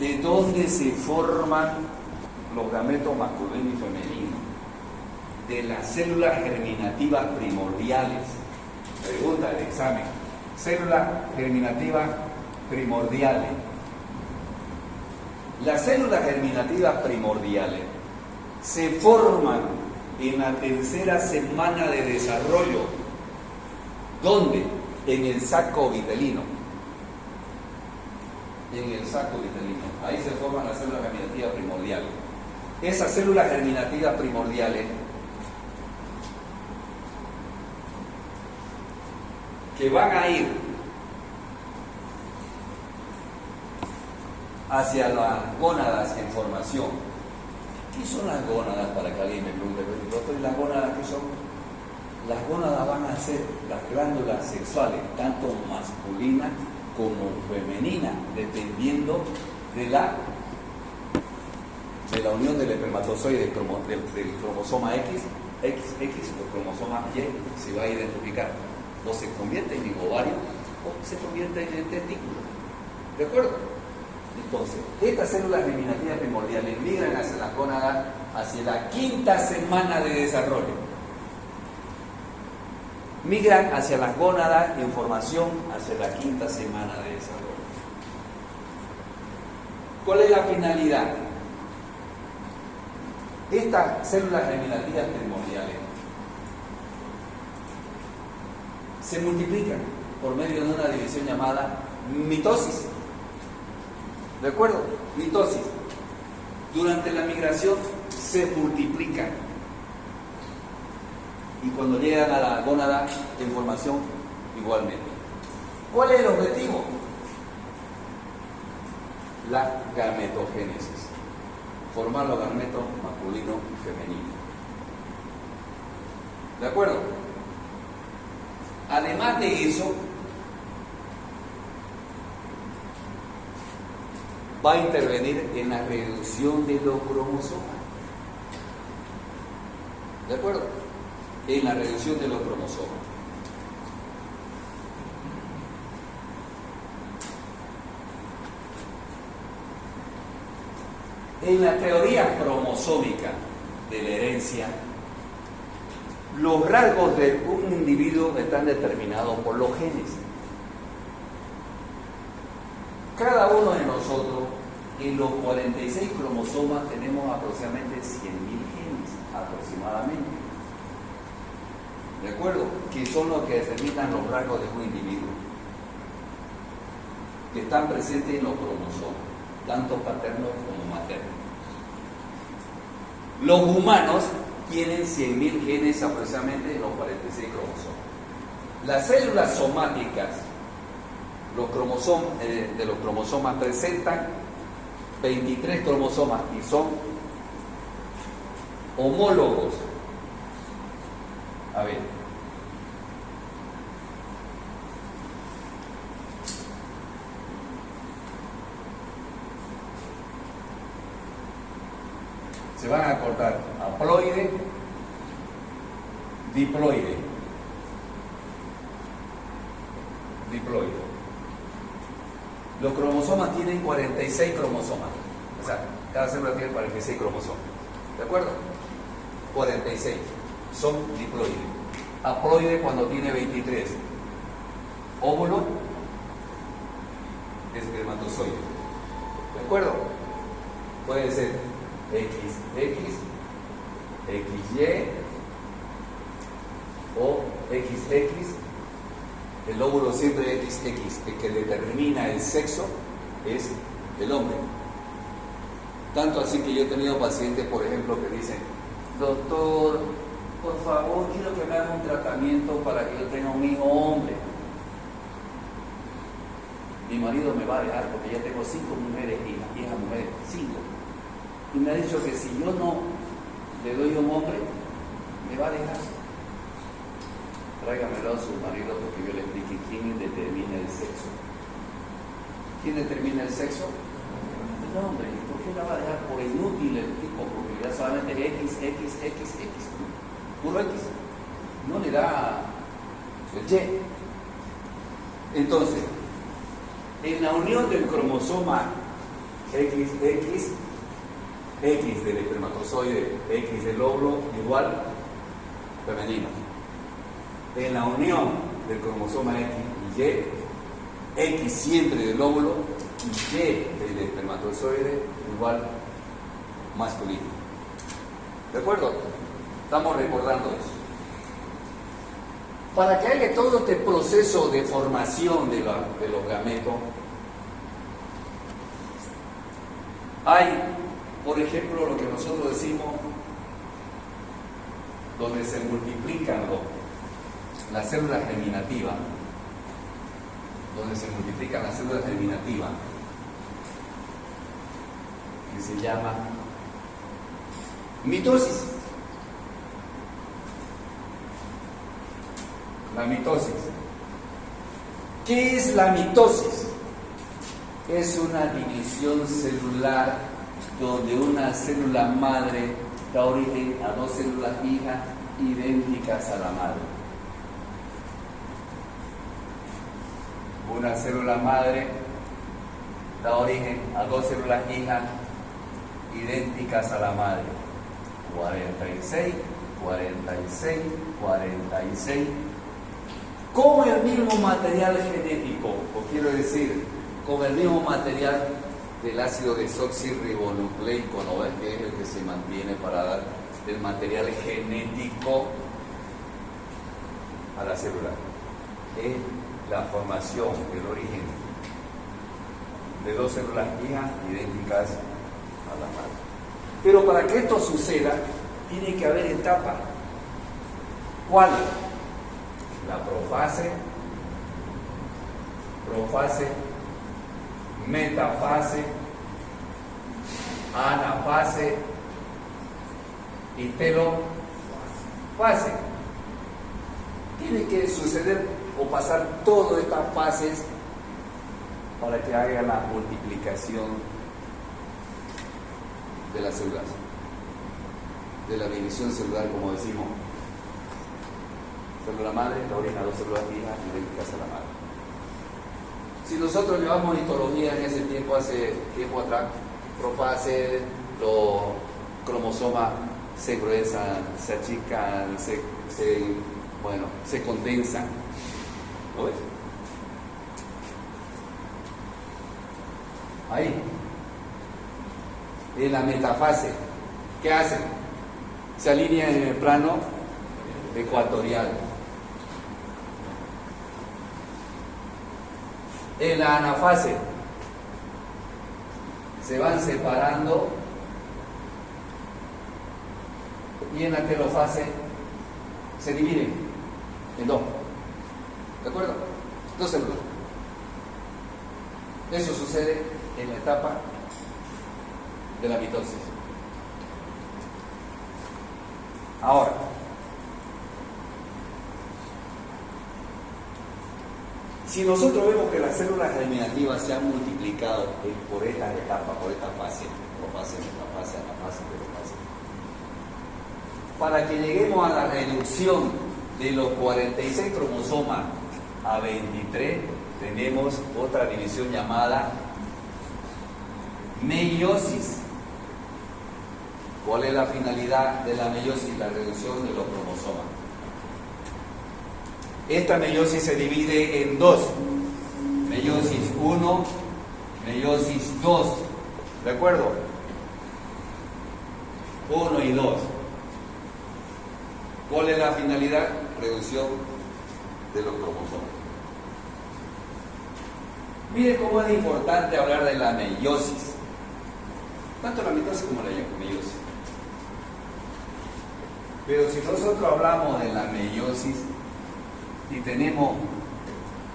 ¿De dónde se forman los gametos masculino y femenino? De las células germinativas primordiales. Pregunta del examen. Células germinativas primordiales. Las células germinativas primordiales se forman en la tercera semana de desarrollo. ¿Dónde? En el saco vitelino. En el saco vitelino. Ahí se forman las células germinativas primordiales. Esas células germinativas primordiales que van a ir hacia las gónadas en formación. ¿Qué son las gónadas? Para que alguien me pregunte, doctor, ¿y las gónadas qué son? Las gónadas van a ser las glándulas sexuales, tanto masculinas como femeninas, dependiendo de la unión del espermatozoide del cromosoma X o cromosoma Y, se va a identificar. O se convierte en ovario o se convierte en testículo. ¿De acuerdo? Entonces, estas células germinativas primordiales migran hacia las gónadas hacia la quinta semana de desarrollo. Migran hacia las gónadas en formación hacia la quinta semana de desarrollo. ¿Cuál es la finalidad? Estas células germinativas primordiales se multiplican por medio de una división llamada mitosis. ¿De acuerdo? Mitosis. Durante la migración se multiplican. Y cuando llegan a la gónada en formación, igualmente. ¿Cuál es el objetivo? La gametogénesis. Formar los gametos masculino y femenino. ¿De acuerdo? Además de eso, va a intervenir en la reducción de los cromosomas. ¿De acuerdo? En la reducción de los cromosomas. En la teoría cromosómica de la herencia, los rasgos de un individuo están determinados por los genes. Cada uno de nosotros, en los 46 cromosomas, tenemos aproximadamente 100.000 genes, aproximadamente. ¿De acuerdo? Que son los que determinan los rasgos de un individuo, que están presentes en los cromosomas, tanto paternos como maternos. Los humanos tienen 100.000 genes aproximadamente en los 46 cromosomas. Las células somáticas, los cromosomas, de los cromosomas presentan 23 cromosomas y son homólogos. A ver. Se van a cortar haploide, diploide. Los cromosomas tienen 46 cromosomas. O sea, cada célula tiene 46 cromosomas. ¿De acuerdo? 46. Son diploides. Haploide cuando tiene 23. Óvulo, espermatozoide. ¿De acuerdo? Puede ser XX, XY o XX. El óvulo siempre XX, el que determina el sexo es el hombre. Tanto así que yo he tenido pacientes, por ejemplo, que dicen: doctor, por favor, quiero que me haga un tratamiento para que yo tenga un hijo hombre. Mi marido me va a dejar porque ya tengo 5 mujeres y hijas mujeres, 5. Y me ha dicho que si yo no le doy un hombre, me va a dejar. Tráigamelo a su marido porque yo le explique quién determina el sexo. ¿Quién determina el sexo? El hombre. ¿Y por qué la va a dejar? Por inútil el tipo, porque ya solamente X, puro X. No le da el Y. Entonces, en la unión del cromosoma X del espermatozoide, X del óvulo igual femenino. En la unión del cromosoma X y Y, X siempre del óvulo y Y del espermatozoide igual masculino. ¿De acuerdo? Estamos recordando eso. Para que haya todo este proceso de formación de los gametos, hay, por ejemplo, lo que nosotros decimos, donde se multiplican las células germinativas, que se llama mitosis. La mitosis. ¿Qué es la mitosis? Es una división celular donde una célula madre da origen a dos células hijas idénticas a la madre. Una célula madre da origen a dos células hijas idénticas a la madre. 46, 46, 46. Con el mismo material genético, o quiero decir, con el mismo material del ácido desoxirribonucleico, ¿no ves? Que es el que se mantiene para dar el material genético a la célula. Es la formación, el origen de dos células hijas idénticas a la madre. Pero para que esto suceda, tiene que haber etapas. ¿Cuál? La profase, metafase, anafase y telofase. Tiene que suceder o pasar todas estas fases para que haya la multiplicación de las células, de la división celular, como decimos. Célula madre da origen a dos células hijas idénticas a la madre. Si nosotros llevamos histología en ese tiempo, hace tiempo atrás, profase, los cromosomas se gruesan, se achican, se condensan. ¿Lo ves? Ahí. En la metafase, ¿qué hacen? Se alinean en el plano ecuatorial. En la anafase se van separando y en la telofase se dividen en dos. ¿De acuerdo? Dos células. Eso sucede en la etapa de la mitosis. Ahora, si nosotros vemos que las células germinativas se han multiplicado por estas etapas, por esta fase, profase, metafase, anafase, telofase, para que lleguemos a la reducción de los 46 cromosomas a 23, tenemos otra división llamada meiosis. ¿Cuál es la finalidad de la meiosis? La reducción de los cromosomas. Esta meiosis se divide en dos: meiosis 1, meiosis 2. ¿De acuerdo? 1 y 2. ¿Cuál es la finalidad? Reducción de los cromosomas. Miren cómo es importante hablar de la meiosis. Tanto la mitosis como la meiosis. Pero si nosotros hablamos de la meiosis y tenemos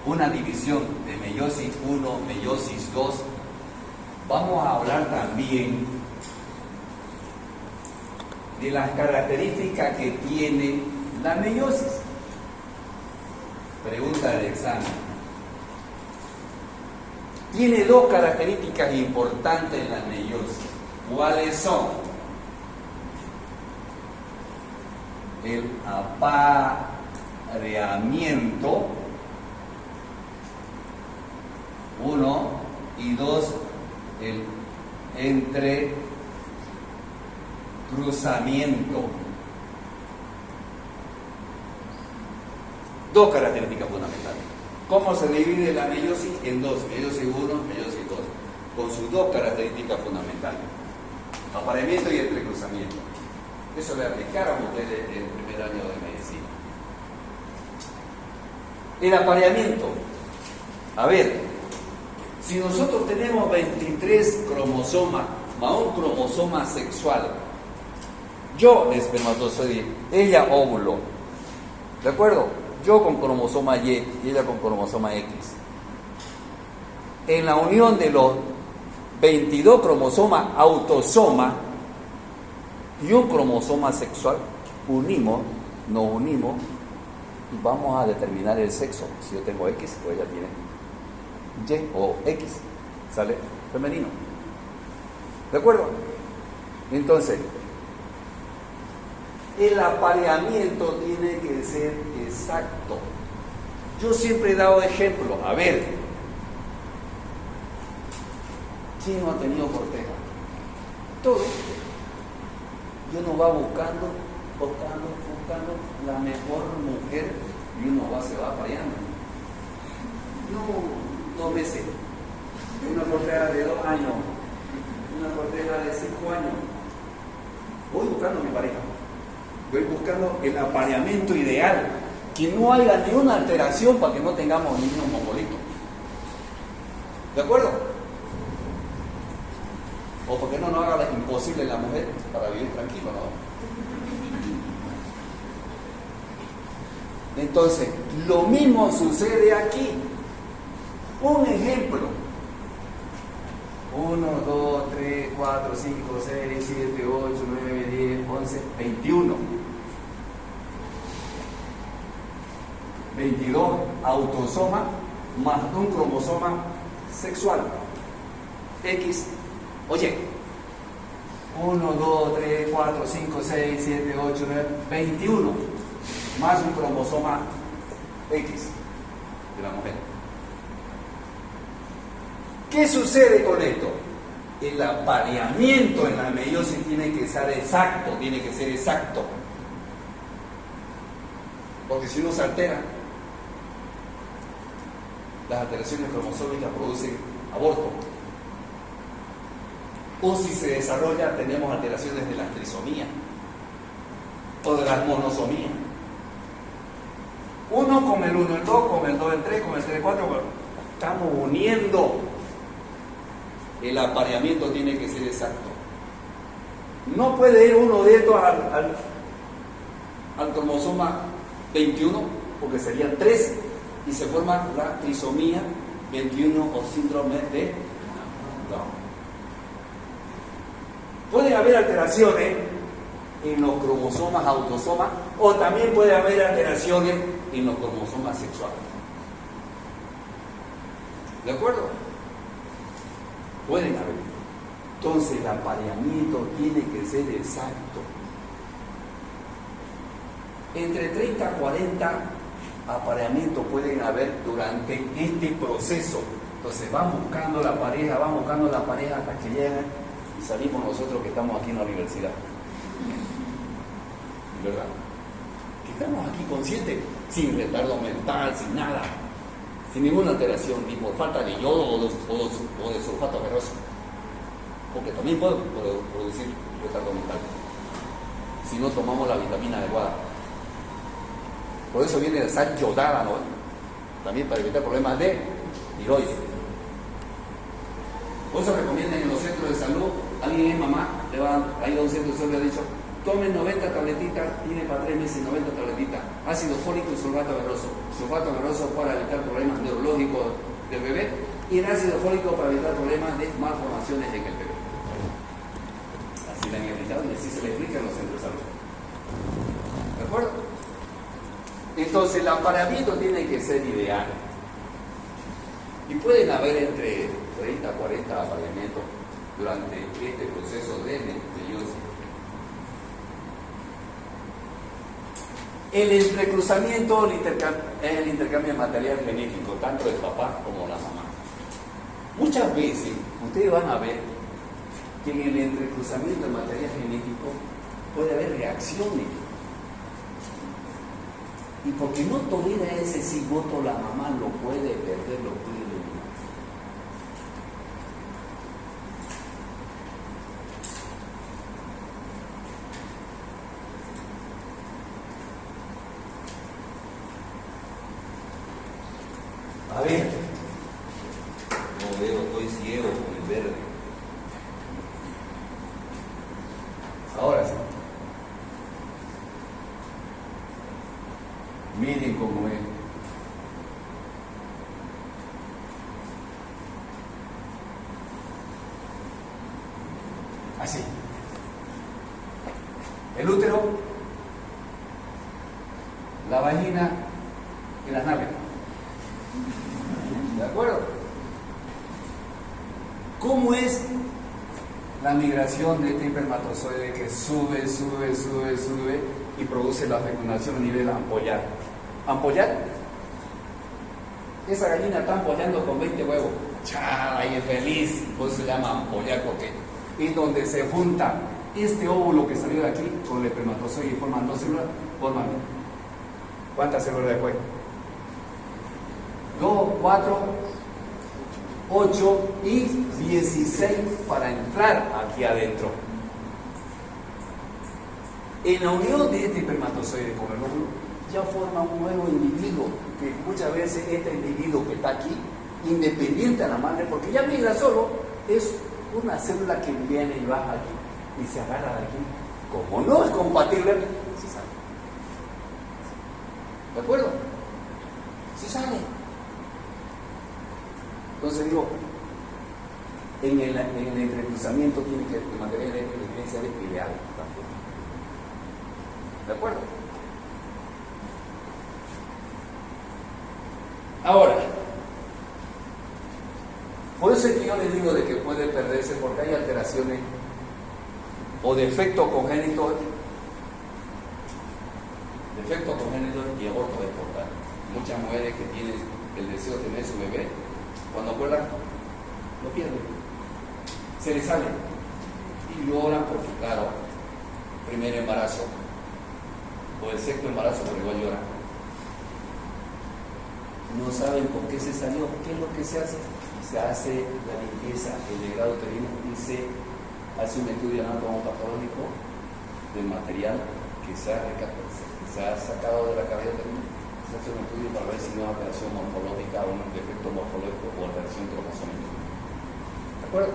una división de meiosis 1, meiosis 2, vamos a hablar también de las características que tiene la meiosis. Pregunta del examen. Tiene dos características importantes en la meiosis. ¿Cuáles son? El apareamiento, 1, y 2, el Entrecruzamiento. Dos características fundamentales. ¿Cómo se divide la meiosis? En dos, meiosis 1, meiosis 2, con sus dos características fundamentales: apareamiento y entrecruzamiento. Eso le aplicaron ustedes en el primer año de medicina. El apareamiento. A ver, si nosotros tenemos 23 cromosomas más un cromosoma sexual, yo espermatozoide, ella óvulo, ¿de acuerdo? Yo con cromosoma Y y ella con cromosoma X. En la unión de los 22 cromosomas autosoma y un cromosoma sexual, nos unimos y vamos a determinar el sexo. Si yo tengo X o ella tiene Y o X, sale femenino. ¿De acuerdo? Entonces, el apareamiento tiene que ser exacto. Yo siempre he dado ejemplo. A ver, ¿quién no ha tenido corteja? Todo. Y uno va buscando la mejor mujer y uno se va apareando. Yo 2 meses, una corteja de 2 años, una corteja de 5 años. Voy buscando a mi pareja. Voy buscando el apareamiento ideal, que no haya ni una alteración para que no tengamos niños mongolitos. ¿De acuerdo? O porque no nos haga imposible la mujer para vivir tranquilo, ¿no? Entonces, lo mismo sucede aquí. Un ejemplo. 1, 2, 3, 4, 5, 6, 7, 8, 9, 10, 11, 21. 22 autosoma más un cromosoma sexual. X. Oye, 1, 2, 3, 4, 5, 6, 7, 8, 9, 21. Más un cromosoma X de la mujer. ¿Qué sucede con esto? El apareamiento en la meiosis tiene que ser exacto, porque si no se altera, las alteraciones cromosómicas producen aborto. O si se desarrolla, tenemos alteraciones de la trisomía o de la monosomía. 1 con el 1, el 2 con el 2, el 3 con el 3, el 4, estamos uniendo. El apareamiento tiene que ser exacto. No puede ir uno de estos al cromosoma 21, porque serían 3, y se forma la trisomía 21 o síndrome de Down. Puede haber alteraciones en los cromosomas autosomas, o también puede haber alteraciones en los cromosomas sexuales. ¿De acuerdo? Pueden haber. Entonces el apareamiento tiene que ser exacto. Entre 30 a 40 apareamientos pueden haber durante este proceso. Entonces van buscando la pareja hasta que llegan y salimos nosotros que estamos aquí en la universidad. ¿Verdad? Que estamos aquí conscientes, sin retardo mental, sin nada. Sin ninguna alteración, ni por falta de yodo o de sulfato ferroso, porque también puede producir retardo mental si no tomamos la vitamina adecuada. Por eso viene la sal yodada, ¿no? También para evitar problemas de tiroides. Por eso recomiendan en los centros de salud, alguien es mamá, ha ido a un centro de salud y ha dicho: tomen 90 tabletitas, tiene para 3 meses 90 tabletitas, ácido fólico y sulfato ferroso. Sulfato ferroso para evitar problemas neurológicos del bebé y el ácido fólico para evitar problemas de malformaciones en el bebé. Así le han explicado y así se le explica en los centros de salud. ¿De acuerdo? Entonces el apareamiento tiene que ser ideal. Y pueden haber entre 30 a 40 apareamientos durante este proceso de meiosis. El entrecruzamiento es el intercambio de material genético, tanto del papá como de la mamá. Muchas veces ustedes van a ver que en el entrecruzamiento de material genético puede haber reacciones. Y porque no tolera ese cigoto, la mamá lo puede perder, lo puede eliminar. A ver, no veo, estoy ciego con el verde. Ahora sí. Miren cómo es. Así. El útero, la vagina y las nalgas. ¿De acuerdo? ¿Cómo es la migración de este espermatozoide que sube y produce la fecundación a nivel ampollar? ¿Ampollar? Esa gallina está ampollando con 20 huevos. ¡Chá! Ahí es feliz. Por eso se llama ampollar, porque es donde se junta este óvulo que salió de aquí con el espermatozoide y forman 2 células. Forman ¿cuántas células después? 2, 4, 8 y 16 para entrar aquí adentro. En la unión de este espermatozoide con el óvulo ya forma un nuevo individuo, que muchas veces este individuo que está aquí, independiente a la madre, porque ya migra solo, es una célula que viene y baja aquí y se agarra de aquí. Como no es compatible, se sale. ¿De acuerdo? Se sale. Entonces digo, en el entrecruzamiento tiene que mantener la diferencia de ideal también. ¿De acuerdo? Ahora, por eso es que yo les digo de que puede perderse porque hay alteraciones o defectos congénitos y aborto espontáneo. Muchas mujeres que tienen el deseo de tener su bebé, cuando acuerdan, lo pierden, se les sale y lloran porque, claro, primer embarazo o el sexto embarazo, pero igual lloran. No saben por qué se salió. ¿Qué es lo que se hace? Se hace la limpieza, el legrado uterino, y se hace un estudio anatomopatológico del material que se ha sacado de la cavidad uterina. Se hace un estudio para ver si no hay alteración morfológica o un defecto morfológico o alteración cromosómica. ¿De acuerdo?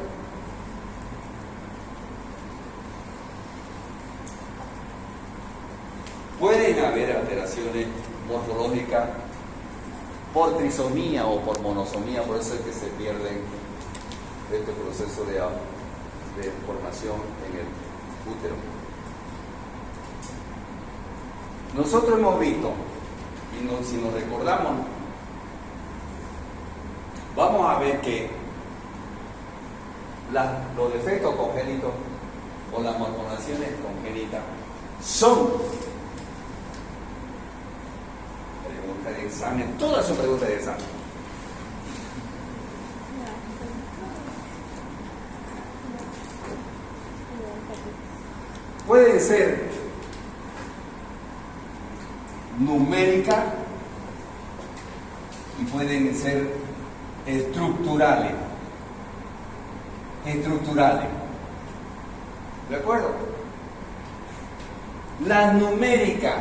Pueden haber alteraciones morfológicas por trisomía o por monosomía, por eso es que se pierden este proceso de formación en el útero. Nosotros hemos visto, y si nos recordamos, vamos a ver que los defectos congénitos o las malformaciones congénitas son preguntas de examen, todas son preguntas de examen. Pueden ser numéricas y pueden ser estructurales. ¿De acuerdo? Las numéricas.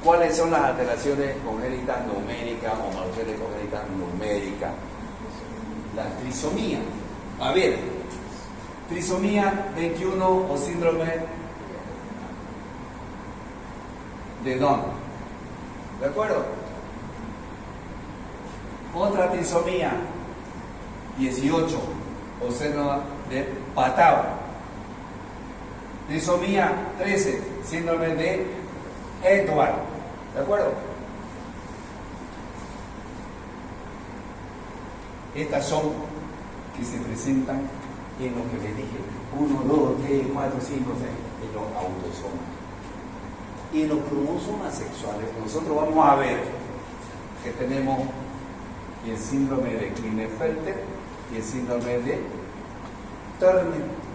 ¿Cuáles son las alteraciones congénitas numéricas o malformaciones congénitas numéricas? La trisomía. A ver, trisomía 21 o síndrome de Down. ¿De acuerdo? Otra trisomía 18 o síndrome de Patau. Trisomía 13, síndrome de Edward. ¿De acuerdo? Estas son que se presentan en lo que les dije: 1, 2, 3, 4, 5, 6, en los autosomas. Y en los cromosomas sexuales, nosotros vamos a ver que tenemos el síndrome de Klinefelter y el síndrome de Turner.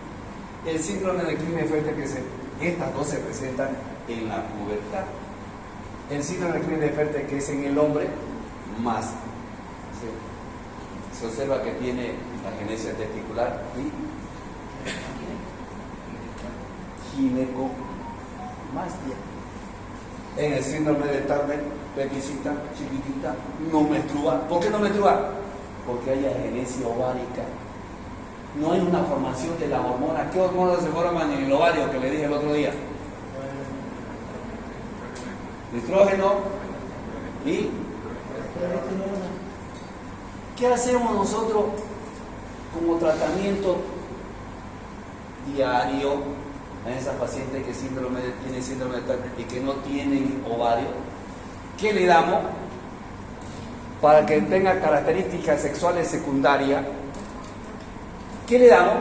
El síndrome del clímax fuerte estas dos se presentan en la pubertad. El síndrome del clímax fuerte que es en el hombre más. Se observa que tiene la genesia testicular y ginecomastia. En el síndrome de Turner, peticita, chiquitita, no menstrua. ¿Por qué no menstrua? Porque hay agenesia ovárica. No hay una formación de la hormona. ¿Qué hormonas se forman en el ovario que le dije el otro día? Estrógeno y progesterona. ¿Qué hacemos nosotros como tratamiento diario a esas pacientes que tienen síndrome de Turner y que no tienen ovario? ¿Qué le damos para que tenga características sexuales secundarias? ¿Qué le damos?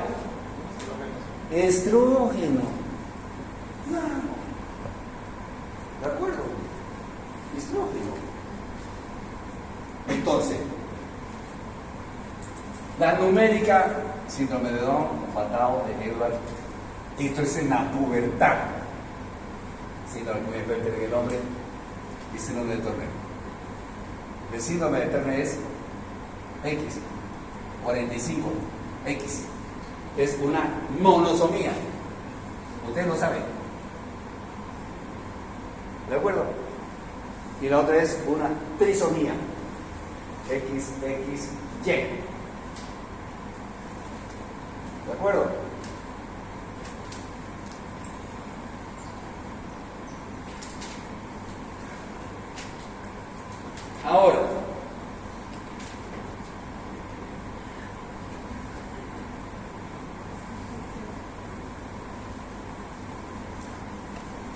Estrógeno. ¿De acuerdo? Estrógeno. Entonces, la numérica, síndrome de Down, Patao, de Edwards, esto es en la pubertad. Síndrome de el hombre y síndrome de Turner. El síndrome de Turner es X, 45, X. Es una monosomía. Ustedes lo saben. ¿De acuerdo? Y la otra es una trisomía. X, X, Y. ¿De acuerdo? Ahora,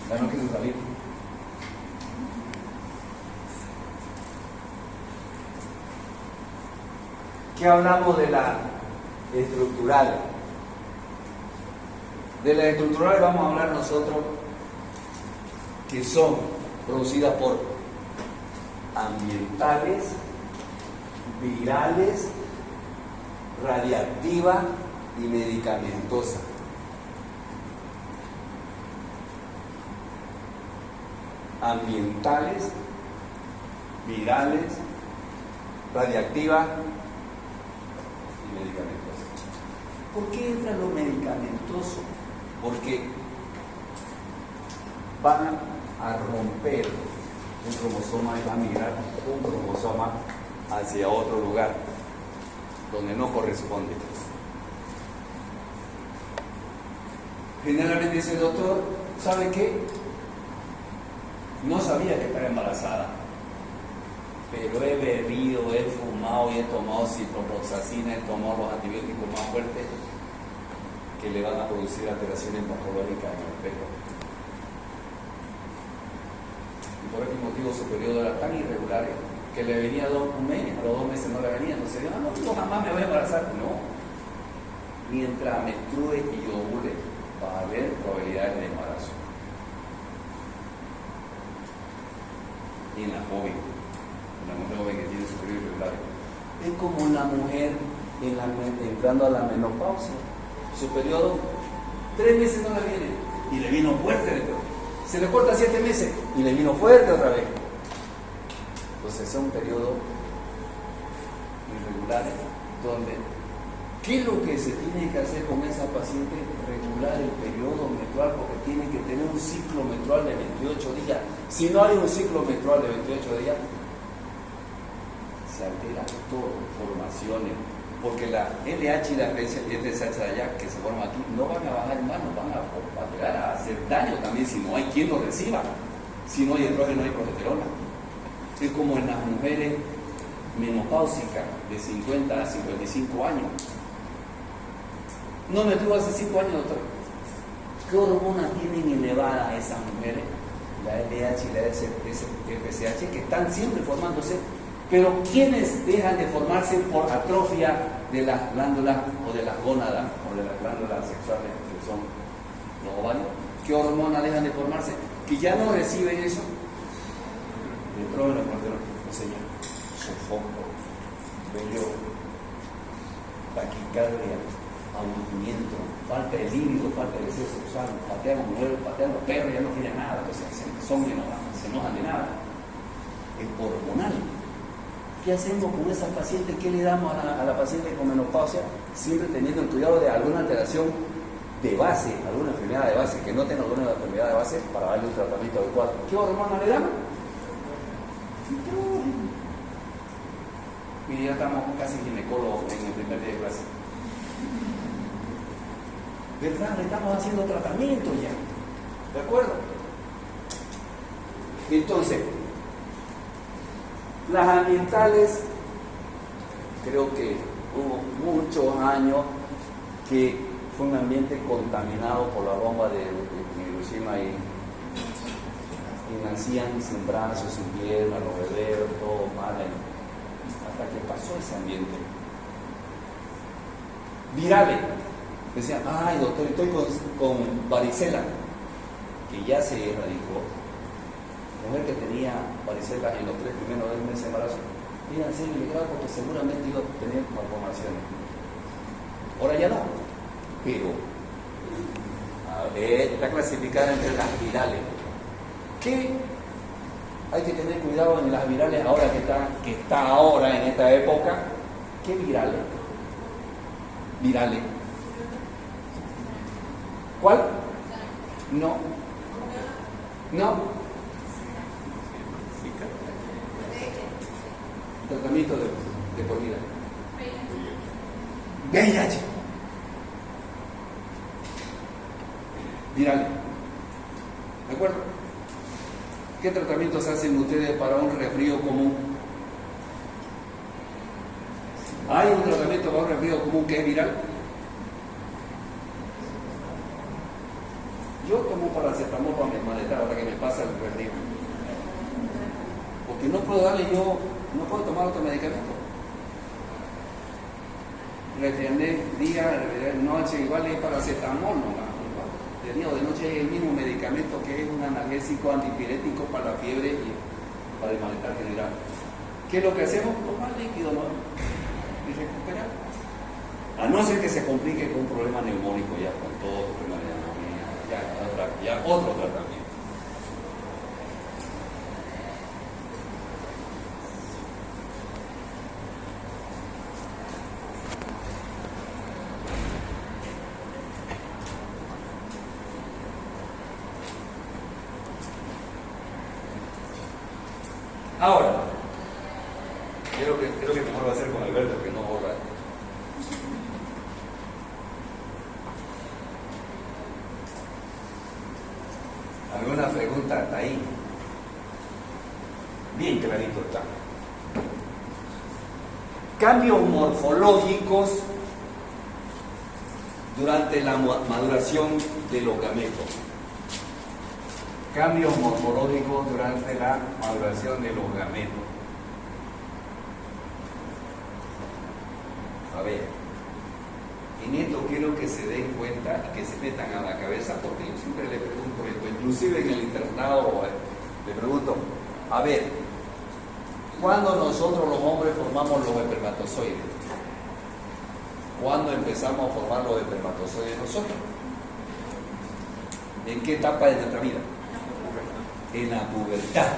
ya no quiso salir. ¿Qué hablamos de la estructural? De la estructural vamos a hablar nosotros que son producidas por ambientales, virales, radiactiva y medicamentosa. Ambientales, virales, radiactiva y medicamentosa. ¿Por qué entra lo medicamentoso? Porque van a romper un cromosoma y va a migrar un cromosoma hacia otro lugar donde no corresponde. Generalmente dice el doctor, ¿sabe qué? No sabía que estaba embarazada, pero he bebido, he fumado y he tomado ciprofloxacina, he tomado los antibióticos más fuertes que le van a producir alteraciones morfológicas en el feto. Y por este motivo su periodo era tan irregular que le venía un mes, a los 2 meses no le venía, entonces no, jamás me voy a embarazar. No, mientras menstrue y ovule va a haber probabilidades de embarazo. Y en la mujer joven que tiene su periodo irregular, es como la mujer entrando a la menopausia. Su periodo, 3 meses no le viene y le vino fuerte después. Se le corta 7 meses y le vino fuerte otra vez. Entonces es un periodo irregular donde, ¿qué es lo que se tiene que hacer con esa paciente? Regular el periodo menstrual, porque tiene que tener un ciclo menstrual de 28 días. Si no hay un ciclo menstrual de 28 días, se altera todo, formaciones, porque la LH y la FSH de allá que se forman aquí no van a bajar en mano, van a llegar a hacer daño también si no hay quien lo reciba. Si no hay estrógeno, no hay progesterona. Es como en las mujeres menopáusicas de 50 a 55 años. No me tuvo hace 5 años, doctor. ¿Qué hormonas tienen elevadas esas mujeres? La LH y la FSH, que están siempre formándose. Pero ¿quiénes dejan de formarse por atrofia de las glándulas o de las gónadas o de las glándulas sexuales que son los ovarios? ¿Qué hormonas dejan de formarse? Que ya no reciben eso. El estrógeno, o sea, sofoco, vello, taquicardia, aburrimiento, falta de líbido, falta de deseo sexual, patean a mujeres, patean a los perros, ya no tienen nada, pues son enojados, se enojan de nada. Es hormonal. ¿Qué hacemos con esa paciente? ¿Qué le damos a la paciente con menopausia? Siempre teniendo el cuidado de alguna alteración de base, alguna enfermedad de base, que no tenga alguna enfermedad de base para darle un tratamiento adecuado. ¿Qué hormona le damos? Y ya estamos casi ginecólogos en el primer día de clase. ¿Verdad? Le estamos haciendo tratamiento ya. ¿De acuerdo? Entonces, las ambientales, creo que hubo muchos años que fue un ambiente contaminado por la bomba de Hiroshima y nacían sin brazos, sin piernas, los bebés, todo mal, hasta que pasó ese ambiente. Virales. Decían, ay doctor, estoy con varicela, que ya se erradicó. Mujer que tenía varicela en los 3 primeros meses de embarazo, iba a ser ilegal porque seguramente iba a tener malformaciones. Ahora ya no, pero está clasificada entre las virales. ¿Qué hay que tener cuidado en las virales ahora que está ahora en esta época? ¿Qué virales? Virales. ¿Cuál? No. Tratamiento de por vida. VIH. Viral. ¿De acuerdo? ¿Qué tratamientos hacen ustedes para un resfrío común? ¿Hay un tratamiento para un resfrío común que es viral? Yo tomo paracetamol para mi malestar hasta que me pasa el resfrío. Porque no puedo no puedo tomar otro medicamento. Resfrié día, noche, igual es paracetamol, no. De día o de noche es el mismo medicamento que es un analgésico antipirético para la fiebre y para el malestar general. ¿Qué es lo que hacemos? Tomar líquido, ¿no? Y recuperar. A no ser que se complique con un problema neumónico ya, con todo problema de neumonía, ya otro tratamiento. Ahora, creo que mejor va a ser con Alberto, que no borra. ¿Alguna pregunta hasta ahí? Bien clarito está. Cambios morfológicos durante la maduración de los gametos. Cambios morfológicos durante la maduración de los gametos. A ver, en esto quiero que se den cuenta y que se metan a la cabeza, porque yo siempre le pregunto esto, inclusive en el internado le pregunto, a ver, ¿cuándo nosotros los hombres formamos los espermatozoides? ¿Cuándo empezamos a formar los espermatozoides nosotros? ¿En qué etapa de nuestra vida? En la pubertad.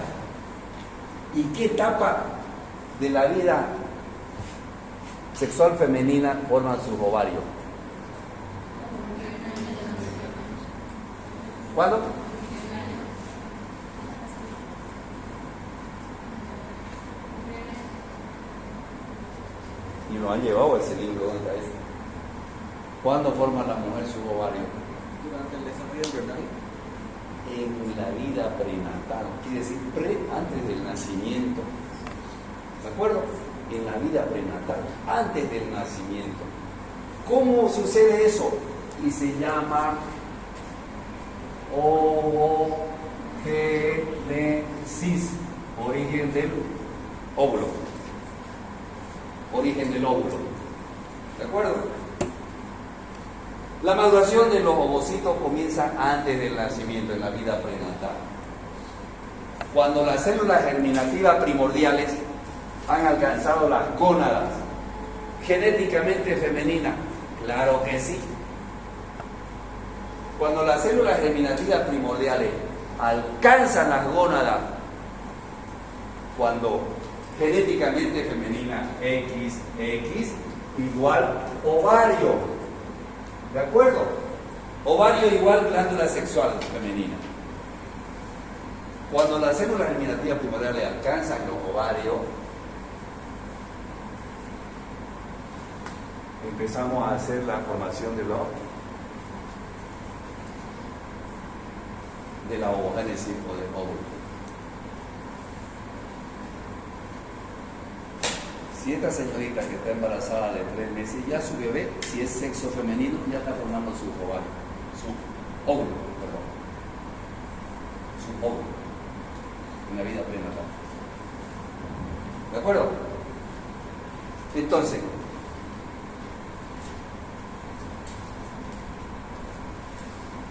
¿Y qué etapa de la vida sexual femenina forman sus ovarios? ¿Cuándo? Y nos han llevado ese libro, ¿dónde está ese? ¿Cuándo forma la mujer sus ovarios? Durante el desarrollo embrionario. En la vida prenatal, quiere decir antes del nacimiento. ¿De acuerdo? En la vida prenatal, antes del nacimiento. ¿Cómo sucede eso? Y se llama oogenesis, origen del óvulo. Origen del óvulo. ¿De acuerdo? La maduración de los ovocitos comienza antes del nacimiento, en la vida prenatal. Cuando las células germinativas primordiales han alcanzado las gónadas genéticamente femeninas, Claro que sí. Cuando las células germinativas primordiales alcanzan las gónadas, cuando genéticamente femenina XX igual ovario, ¿de acuerdo? Ovario igual glándula sexual femenina. Cuando las células germinativas primordiales alcanzan los ovarios, empezamos a hacer la formación de la ovogénesis o del óvulo. Si esta señorita que está embarazada de 3 meses, ya su bebé, si es sexo femenino, ya está formando su ovario, su óvulo, perdón. Su óvulo, en la vida prenatal. ¿De acuerdo? Entonces,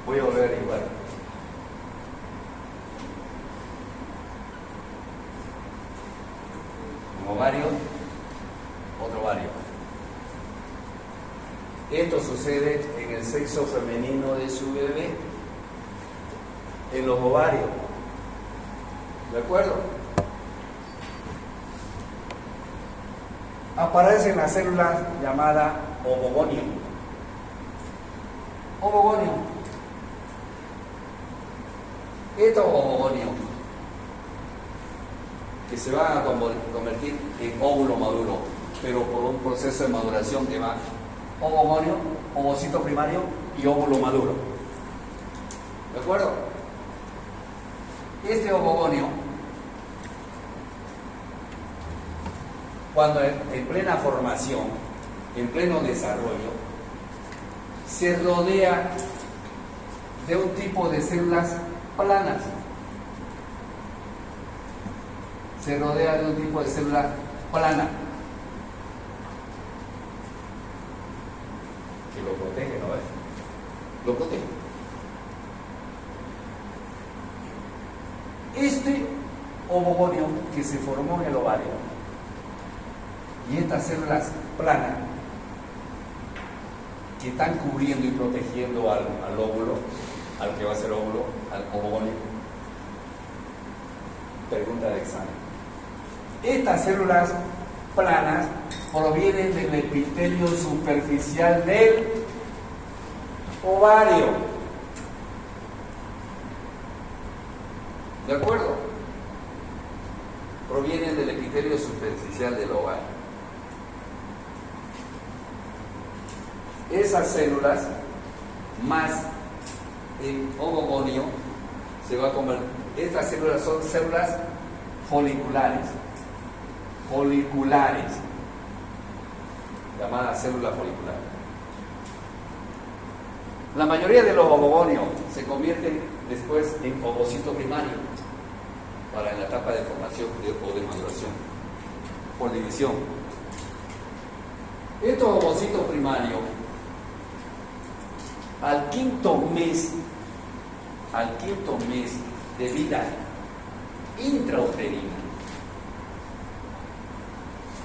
voy a volver a igual. Un ovario, otro ovario. Esto sucede en el sexo femenino de su bebé, en los ovarios. ¿De acuerdo? Aparecen las células llamadas ovogonio. Ovogonio. Estos ovogonios que se van a convertir en óvulo maduro, pero por un proceso de maduración que va ovogonio, ovocito primario y óvulo maduro. ¿De acuerdo? Este ovogonio, cuando en plena formación, en pleno desarrollo, se rodea de un tipo de células planas. Se rodea de un tipo de célula plana que lo protege, ¿no ves? Lo protege. Este ovogonio que se formó en el ovario y estas células planas que están cubriendo y protegiendo al óvulo, al que va a ser óvulo, al ovogonio. Pregunta de examen. Estas células planas provienen del epitelio superficial del ovario. ¿De acuerdo? Provienen del epitelio superficial del ovario. Esas células más el ovogonio se va a convertir. Estas células son células foliculares, llamadas células foliculares. La mayoría de los ovogonios se convierten después en ovocito primario para en la etapa de formación o de maduración por división. Estos ovocitos primarios al quinto mes de vida intrauterina,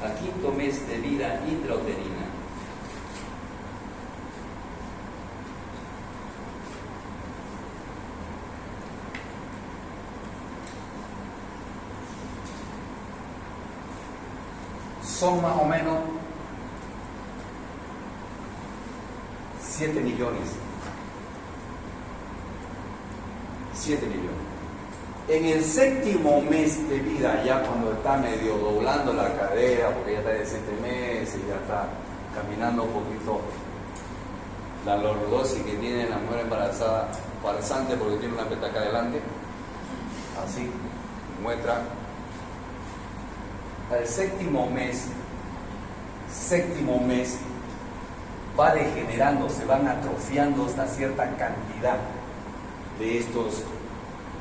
al quinto mes de vida intrauterina, son más o menos 7 millones. 7 millones. En el séptimo mes de vida, ya cuando está medio doblando la cadera, porque ya está de 7 meses, ya está caminando un poquito, la lordosis que tiene la mujer embarazada, falsante porque tiene una petaca adelante, así, muestra. Al séptimo mes va degenerando, se van atrofiando hasta cierta cantidad de estos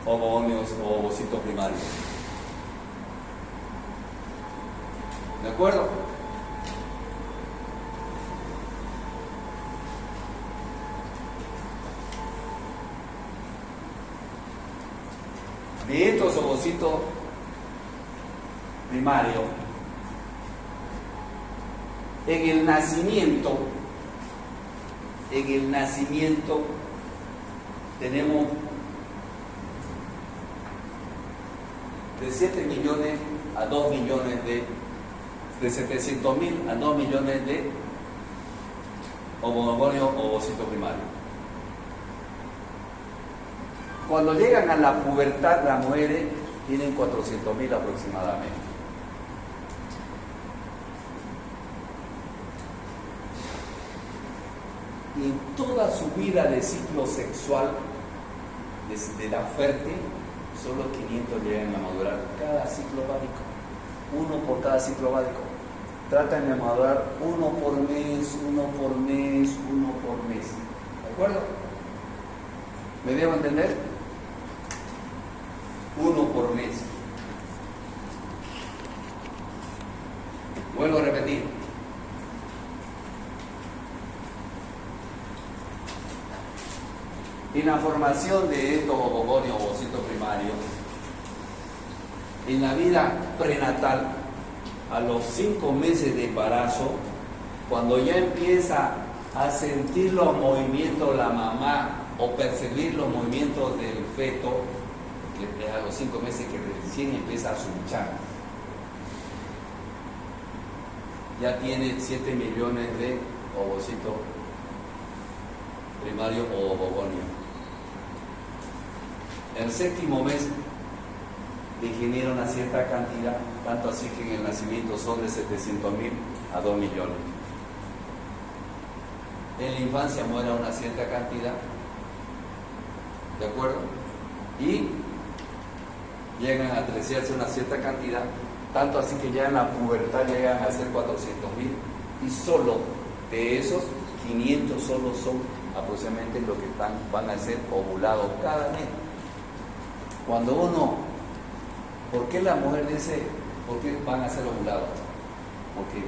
ovogonios o ovocitos primarios. ¿De acuerdo? De estos ovocitos primarios, en el nacimiento en el nacimiento tenemos de 7 millones a 2 millones de 700.000 a 2 millones de ovogonios o ovocitos primarios. Cuando llegan a la pubertad, las mujeres tienen 400.000 aproximadamente. Y en toda su vida de ciclo sexual, desde la fértil, solo 500 llegan a madurar cada ciclo ovárico. Uno por cada ciclo ovárico. Tratan de madurar uno por mes, uno por mes, uno por mes. ¿De acuerdo? ¿Me debo entender? Uno por mes. Vuelvo a repetir. En la formación de estos ovogonios o ovocitos primarios, en la vida prenatal, a los 5 meses de embarazo, cuando ya empieza a sentir los movimientos la mamá o percibir los movimientos del feto, que es a los 5 meses que recién empieza a sunchar, ya tiene 7 millones de ovocitos primarios o ovogonios. El 7º mes le genera una cierta cantidad, tanto así que en el nacimiento son de 700.000 a 2 millones. En la infancia muere una cierta cantidad, ¿de acuerdo? Y llegan a apreciarse una cierta cantidad, tanto así que ya en la pubertad llegan a ser 400.000, y solo de esos 500 solo son aproximadamente lo que van a ser ovulados cada mes. Cuando uno, ¿por qué la mujer dice, por qué van a ser ovulados? Porque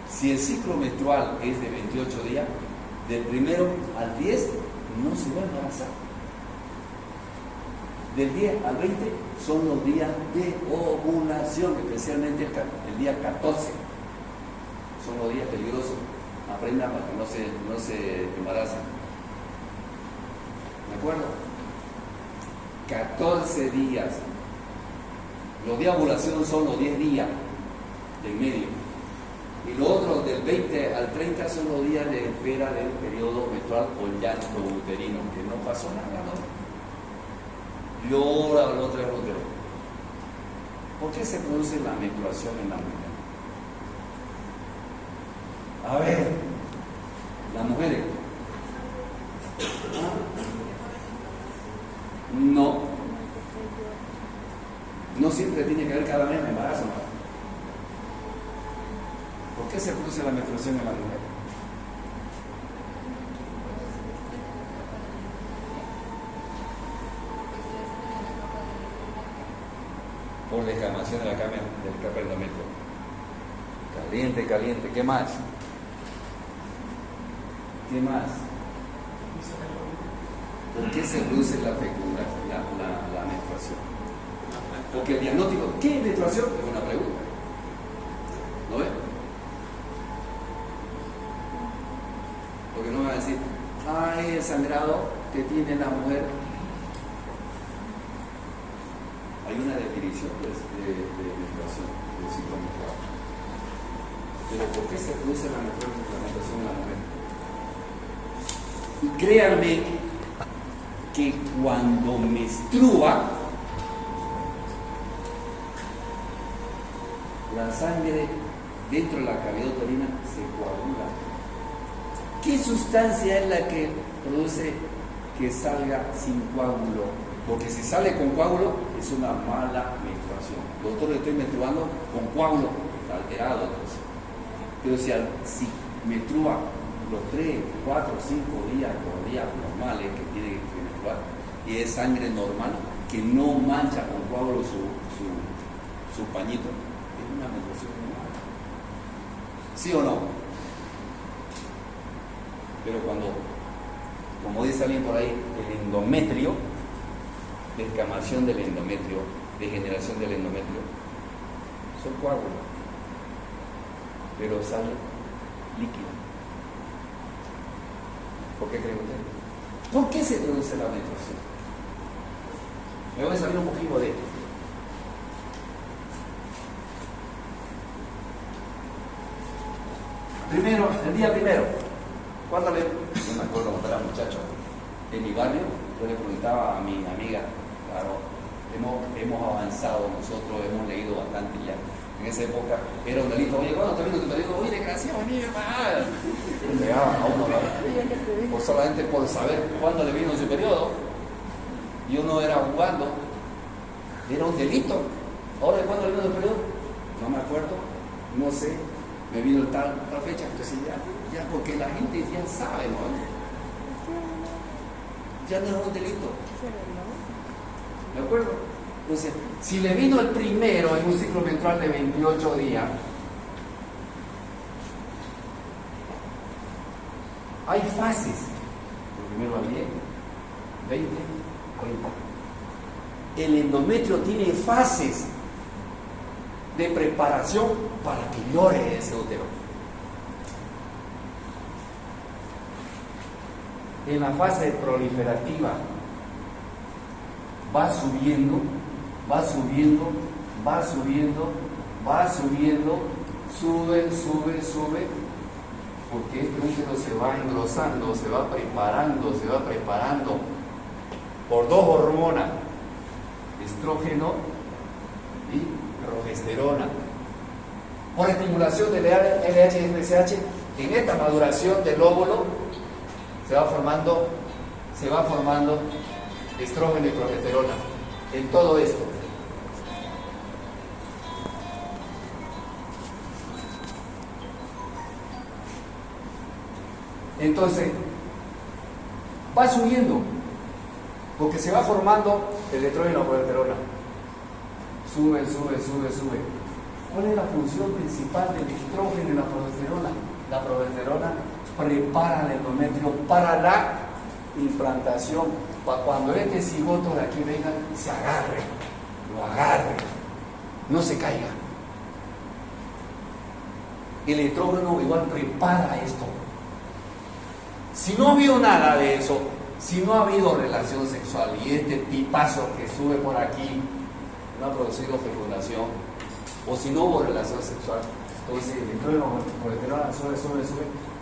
si el ciclo menstrual es de 28 días, del 1 al 10 no se va a embarazar. Del 10 al 20 son los días de ovulación, especialmente el día 14. Son los días peligrosos. Aprendan para que no se embaracen. ¿De acuerdo? 14 días. Los días de ovulación son los 10 días del medio. Y los otros del 20 al 30 son los días de espera del periodo menstrual o llanto uterino, que no pasó nada, ¿no? Llora, lo otro. ¿Por qué se produce la menstruación en la mujer? A ver, las mujeres. No siempre tiene que ver cada mes de embarazo, ¿no? ¿Por qué se produce la menstruación en la mujer? Por la descamación de la capa endometrio. Caliente. ¿Qué más? ¿Qué más? ¿Por qué se produce la fecundación, la menstruación? Porque el diagnóstico, ¿qué es menstruación? Es una pregunta. ¿No ves? Porque no me van a decir, el sangrado que tiene la mujer. Hay una definición de menstruación, del ciclo menstrual. Pero ¿por qué se produce la menstruación en la mujer? Y créanme que cuando menstrua, la sangre dentro de la cavidad uterina se coagula. ¿Qué sustancia es la que produce que salga sin coágulo? Porque si sale con coágulo es una mala menstruación. Doctor, estoy menstruando con coágulo, está alterado entonces. Pero si menstrua los 3, 4, 5 días, los días normales que tiene que menstruar, y es sangre normal, que no mancha con coágulo su pañito, es una menstruación normal. ¿Sí o no? Pero cuando, como dice alguien por ahí, el endometrio, descamación del endometrio, degeneración del endometrio, son coágulos, pero sale líquido. ¿Por qué creen ustedes? ¿Por qué se produce la menstruación? Me voy a salir un poquito de esto. Primero, el día primero, ¿cuándo le? Yo me acuerdo cuando era muchacho, en mi barrio, yo le preguntaba a mi amiga, claro, hemos avanzado nosotros, hemos leído bastante ya. En esa época era un delito, oye, ¿cuándo te vino tu periodo? Oye, desgraciado, amiga, mal. Le pegaban a uno, ¿no? Por solamente por saber cuándo le vino su periodo. Y uno era jugando, era un delito. Ahora, ¿cuándo le vino el periodo? No me acuerdo, no sé. Me vino tal fecha, entonces ya porque la gente ya sabe, ¿no? Ya no es un delito. ¿De acuerdo? Entonces, si le vino el primero en un ciclo menstrual de 28 días, hay fases. El primero a 10, 20, 40. El endometrio tiene fases de preparación para que llore ese útero. En la fase proliferativa va subiendo, sube, porque este útero se va engrosando, se va preparando por dos hormonas, estrógeno y progesterona. Por estimulación del LH y FSH, en esta maduración del óvulo se va formando estrógeno y progesterona. En todo esto. Entonces, va subiendo, porque se va formando el estrógeno y la progesterona. Sube. ¿Cuál es la función principal del estrógeno y la progesterona? La progesterona prepara el endometrio para la implantación, para cuando este cigoto de aquí venga, se lo agarre, no se caiga. El estrógeno igual prepara esto. Si no ha habido nada de eso, si no ha habido relación sexual y este pipazo que sube por aquí no ha producido fecundación, o si no hubo relación sexual, entonces el estrógeno progesterona sube.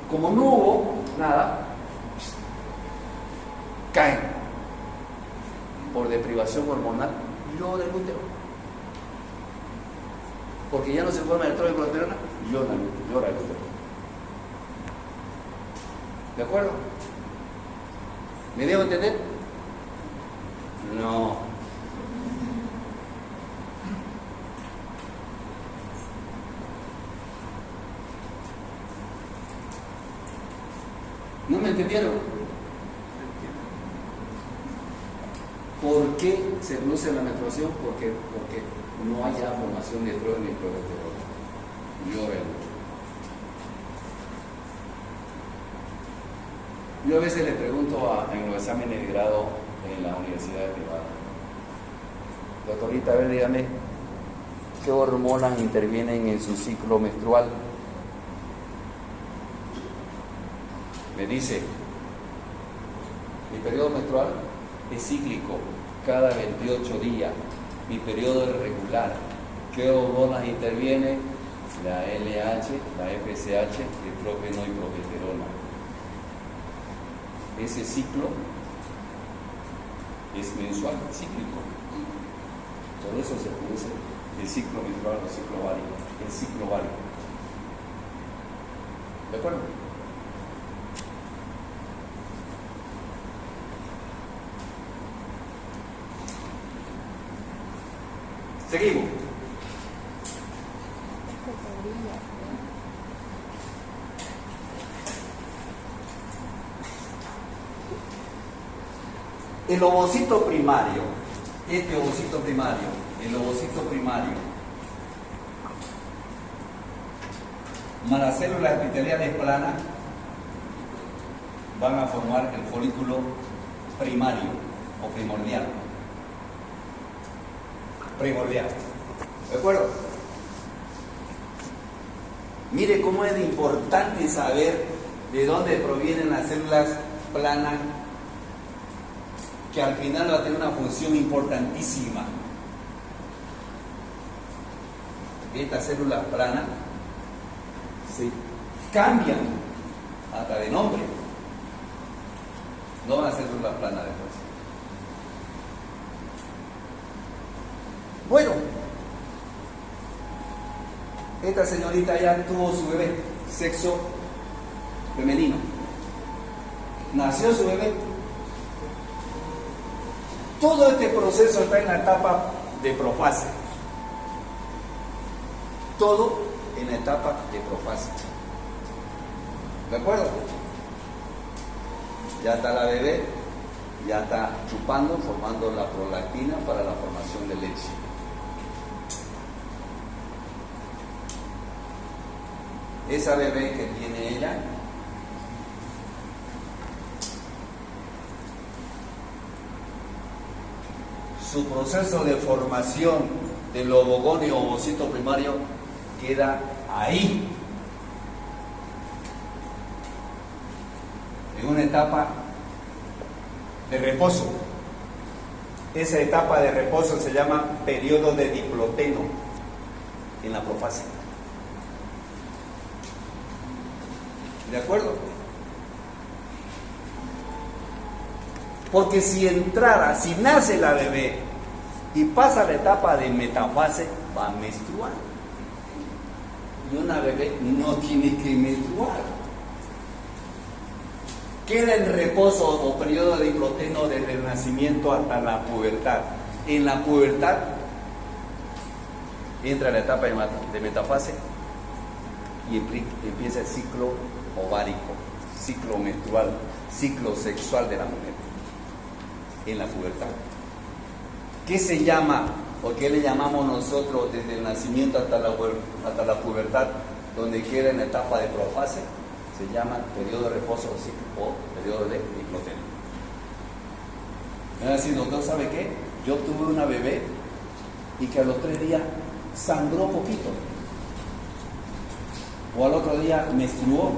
Como no hubo nada, caen por deprivación hormonal llora el útero, porque ya no se forma el estrógeno y progesterona, llora el útero. ¿De acuerdo? ¿Me dejo entender? No. ¿No me entendieron? ¿Por qué se produce la menstruación? Porque no haya formación de estrógeno y progesterona. Llora el útero. Yo a veces le pregunto en los exámenes de grado en la universidad privada, doctorita, a ver, dígame, ¿qué hormonas intervienen en su ciclo menstrual? Me dice, mi periodo menstrual es cíclico, cada 28 días, mi periodo es regular. ¿Qué hormonas intervienen? La LH, la FSH, estrógeno y progesterona. Ese ciclo es mensual, cíclico. Por eso se produce el ciclo menstrual o ciclo ovárico, el ciclo ovárico. ¿De acuerdo? Seguimos. El ovocito primario, el ovocito primario, más las células epiteliales planas van a formar el folículo primario o primordial. ¿De acuerdo? Mire cómo es importante saber de dónde provienen las células plana que al final va a tener una función importantísima. Estas células planas se cambian hasta de nombre. No van a ser células planas después. Bueno, esta señorita ya tuvo su bebé, sexo femenino. Nació su bebé. Todo este proceso está en la etapa de profase. Todo en la etapa de profase. ¿De acuerdo? Ya está la bebé, ya está chupando, formando la prolactina para la formación de leche. Esa bebé que tiene ella su proceso de formación del ovogonio o ovocito primario queda ahí, en una etapa de reposo. Esa etapa de reposo se llama periodo de diploteno en la profase. ¿De acuerdo? Porque si nace la bebé y pasa la etapa de metafase, va a menstruar. Y una bebé no tiene que menstruar. Queda en reposo o periodo de diploteno desde el nacimiento hasta la pubertad. En la pubertad entra la etapa de metafase y empieza el ciclo ovárico, ciclo menstrual, ciclo sexual de la mujer en la pubertad. ¿Qué se llama o qué le llamamos nosotros desde el nacimiento hasta la pubertad, donde queda en la etapa de profase? Se llama periodo de reposo o periodo de diploteno. Es decir, doctor, ¿sabe qué? Yo tuve una bebé y que a los 3 días sangró poquito, o al otro día menstruó,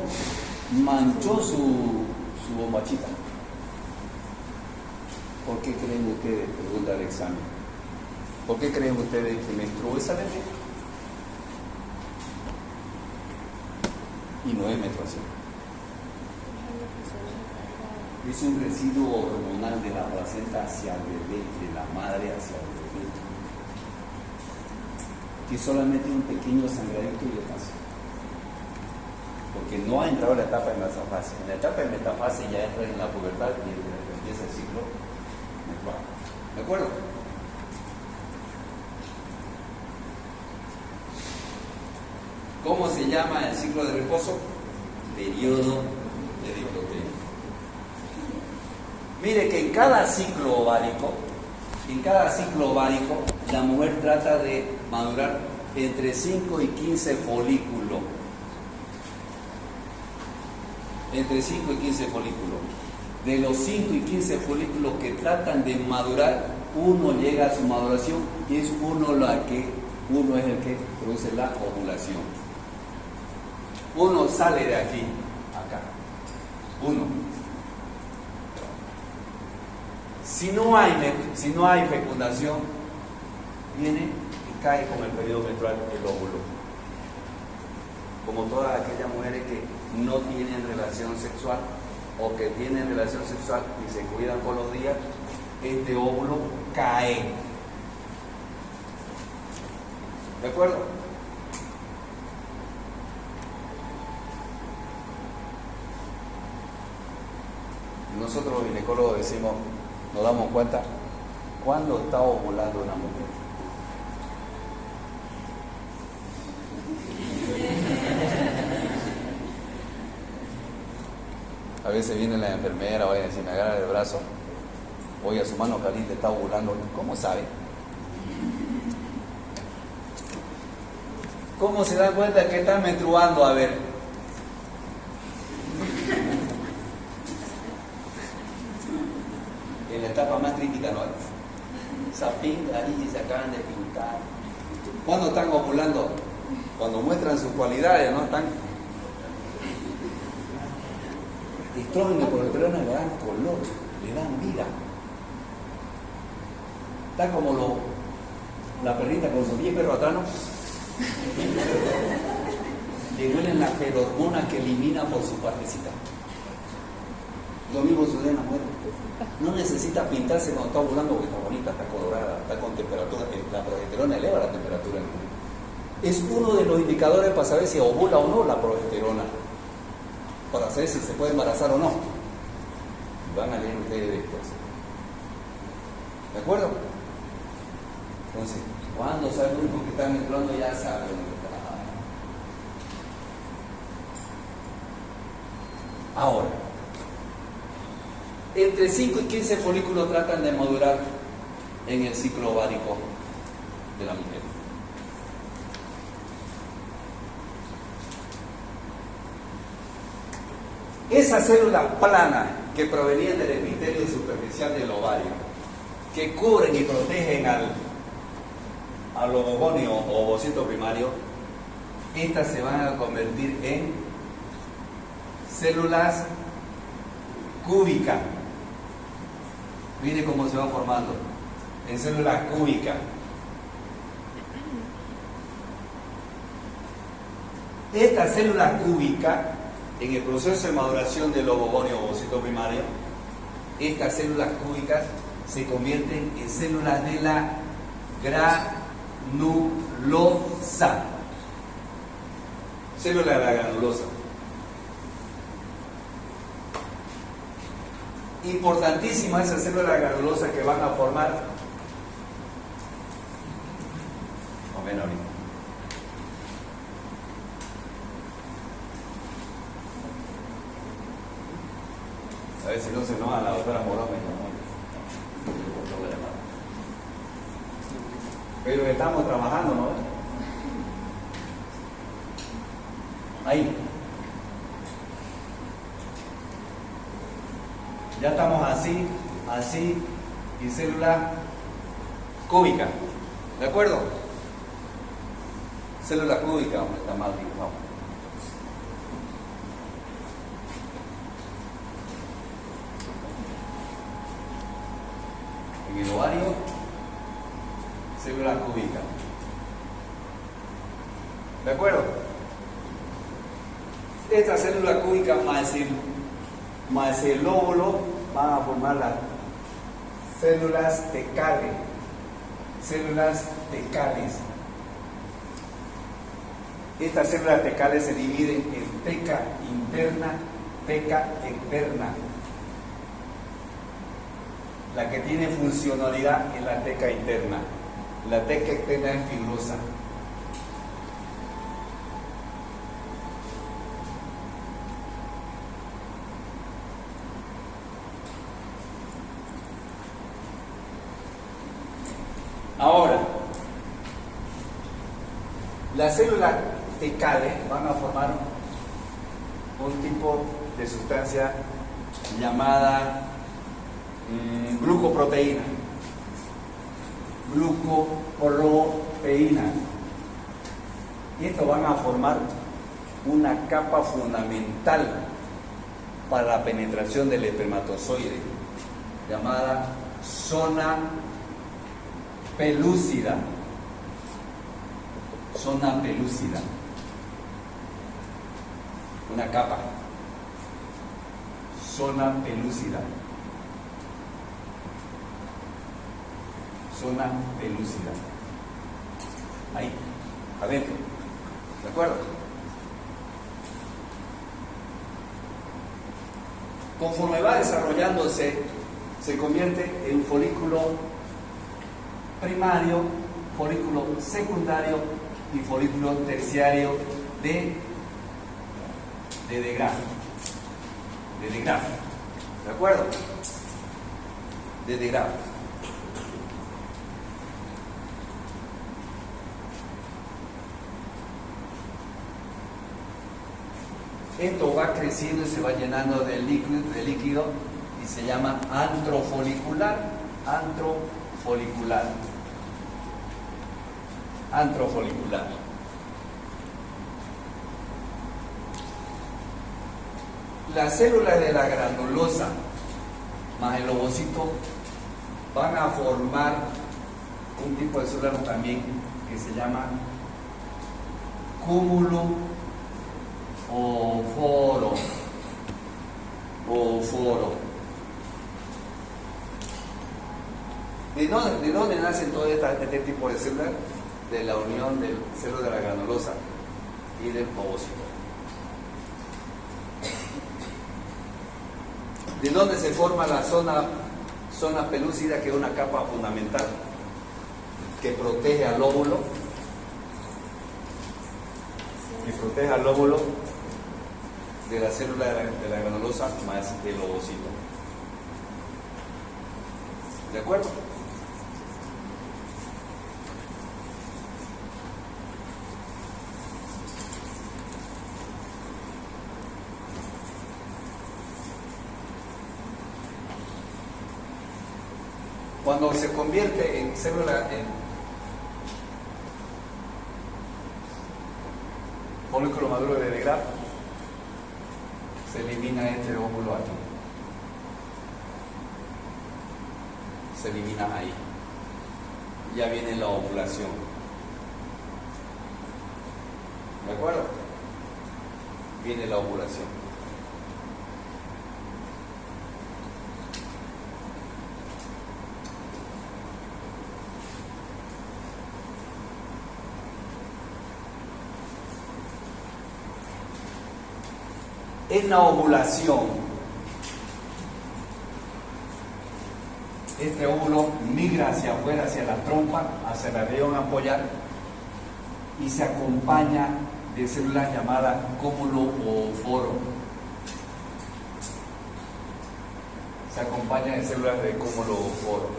manchó su bombachita. ¿Por qué creen ustedes? Pregunta el examen. ¿Por qué creen ustedes que menstruó esa bebé? Y no es menstruación. Es un residuo hormonal de la placenta hacia el bebé, de la madre hacia el bebé, que solamente un pequeño sangradito y le pasa. Porque no ha entrado en la etapa de metafase. En la etapa de metafase ya entra en la pubertad y empieza el ciclo menstrual. ¿De acuerdo? ¿Cómo se llama el ciclo de reposo? Periodo de diploteno. Mire que en cada ciclo ovárico, la mujer trata de madurar entre 5 y 15 folículos. Entre 5 y 15 folículos. De los 5 y 15 folículos que tratan de madurar, uno llega a su maduración y es uno es el que produce la ovulación. Uno sale de aquí, acá. Uno. Si no hay fecundación, viene y cae con el periodo menstrual el óvulo. Como todas aquellas mujeres que no tienen relación sexual o que tienen relación sexual y se cuidan por los días, este óvulo cae. ¿De acuerdo? Nosotros los ginecólogos decimos, nos damos cuenta cuándo está ovulando una mujer. A veces viene la enfermera, vaya a decir, me agarra el brazo, oye, su mano caliente está ovulando. ¿Cómo sabe? ¿Cómo se da cuenta que está menstruando? A ver. En la etapa más crítica, ¿no? Esa pinta ahí se acaban de pintar. ¿Cuándo están ovulando? Cuando muestran sus cualidades, ¿no? Están estrógeno y progesterona le dan color, le dan vida. Está como la perrita con su pie perro atrás, ¿no? Le huelen las ferormonas que elimina por su partecita. Lo mismo sucede en la mujer. No necesita pintarse cuando está ovulando porque está bonita, está colorada, está con temperatura. La progesterona eleva la temperatura en la mujer. Es uno de los indicadores para saber si ovula o no la progesterona, para saber si se puede embarazar o no. Van a leer ustedes después. ¿De acuerdo? Entonces, cuando saben que están entrando ya saben. Ahora, entre 5 y 15 folículos tratan de madurar en el ciclo ovárico de la mujer. Esas células planas que provenían del epitelio superficial del ovario, que cubren y protegen al ovogonio o ovocito primario, estas se van a convertir en células cúbicas. Mire cómo se va formando en células cúbicas. Estas células cúbicas, en el proceso de maduración del ovogonio o ovocito primario, estas células cúbicas se convierten en células de la granulosa. Célula de la granulosa. Importantísima esa célula granulosa que van a formar. O ven ahorita. A ver si no se enoja la doctora Morón. Pero estamos trabajando, ¿no? Ahí. Ya estamos así, así, y célula cúbica. ¿De acuerdo? Célula cúbica, hombre, está mal dibujado. En el ovario, célula cúbica. ¿De acuerdo? Esta célula cúbica más el óvulo van a formar las células tecales. Células tecales. Estas células tecales se dividen en teca interna, teca externa. La que tiene funcionalidad es la teca interna. La teca externa es fibrosa. Ahora, las células tecales van a formar un tipo de sustancia llamada glucoproteína. Glucoproteína. Y esto van a formar una capa fundamental para la penetración del espermatozoide, llamada zona pelúcida. Zona pelúcida. Una capa. Zona pelúcida. Zona pelúcida. Ahí, adentro. ¿De acuerdo? Conforme va desarrollándose, se convierte en folículo primario, folículo secundario y folículo terciario de Degraaff. De Degraaff. ¿De acuerdo? De Degraaff. Esto va creciendo y se va llenando de líquido y se llama antrofolicular. Antrofolicular. las células de la granulosa más el ovocito van a formar un tipo de células también que se llama cúmulo o foro. ¿De dónde nacen todo este tipo de células? De la unión de células de la granulosa y del ovocito. ¿De dónde se forma la zona pelúcida, que es una capa fundamental que protege al óvulo? De la célula de la granulosa más el ovocito. ¿De acuerdo? Cuando se convierte en célula, en folículo maduro de Degrad, se elimina este óvulo aquí. Se elimina ahí. Ya viene la ovulación. ¿De acuerdo? Viene la ovulación. En la ovulación, este óvulo migra hacia afuera, hacia la trompa, hacia la región ampollar, y se acompaña de células llamadas cúmulo o foro. Se acompaña de células de cúmulo o foro.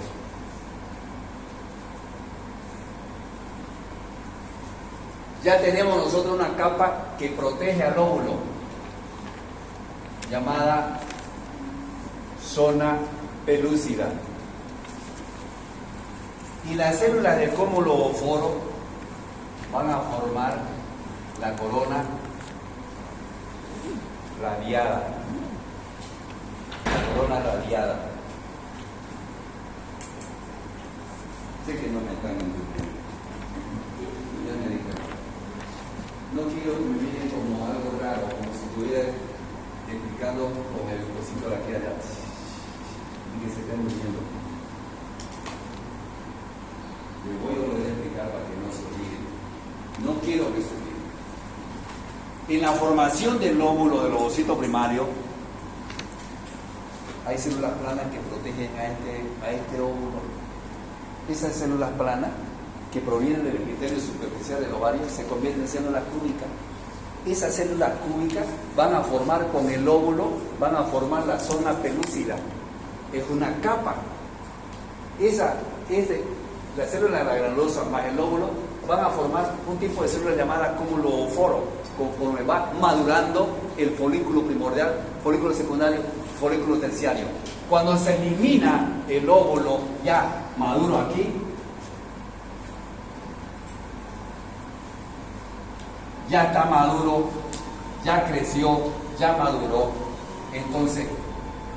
Ya tenemos nosotros una capa que protege al óvulo, llamada zona pelúcida. Y las células del cúmulo o foro van a formar la corona radiada. La corona radiada. Sé que no me están entendiendo. Ya me dijeron. No quiero que me miren como algo raro, como si estuviera explicando con el cosito de aquí allá y que se estén muriendo. Les voy a volver a explicar para que no se olviden. No quiero que se olviden. En la formación del óvulo, del ovocito primario, hay células planas que protegen a este óvulo. Esas células planas que provienen del epitelio superficial del ovario se convierten en células cúbicas. Esas células cúbicas van a formar con el óvulo, van a formar la zona pelúcida. Es una capa. La célula de la granulosa más el óvulo van a formar un tipo de célula llamada cúmulo o foro, conforme va madurando el folículo primordial, folículo secundario, folículo terciario. Cuando se elimina el óvulo ya maduro aquí, ya está maduro, ya creció, ya maduró. Entonces,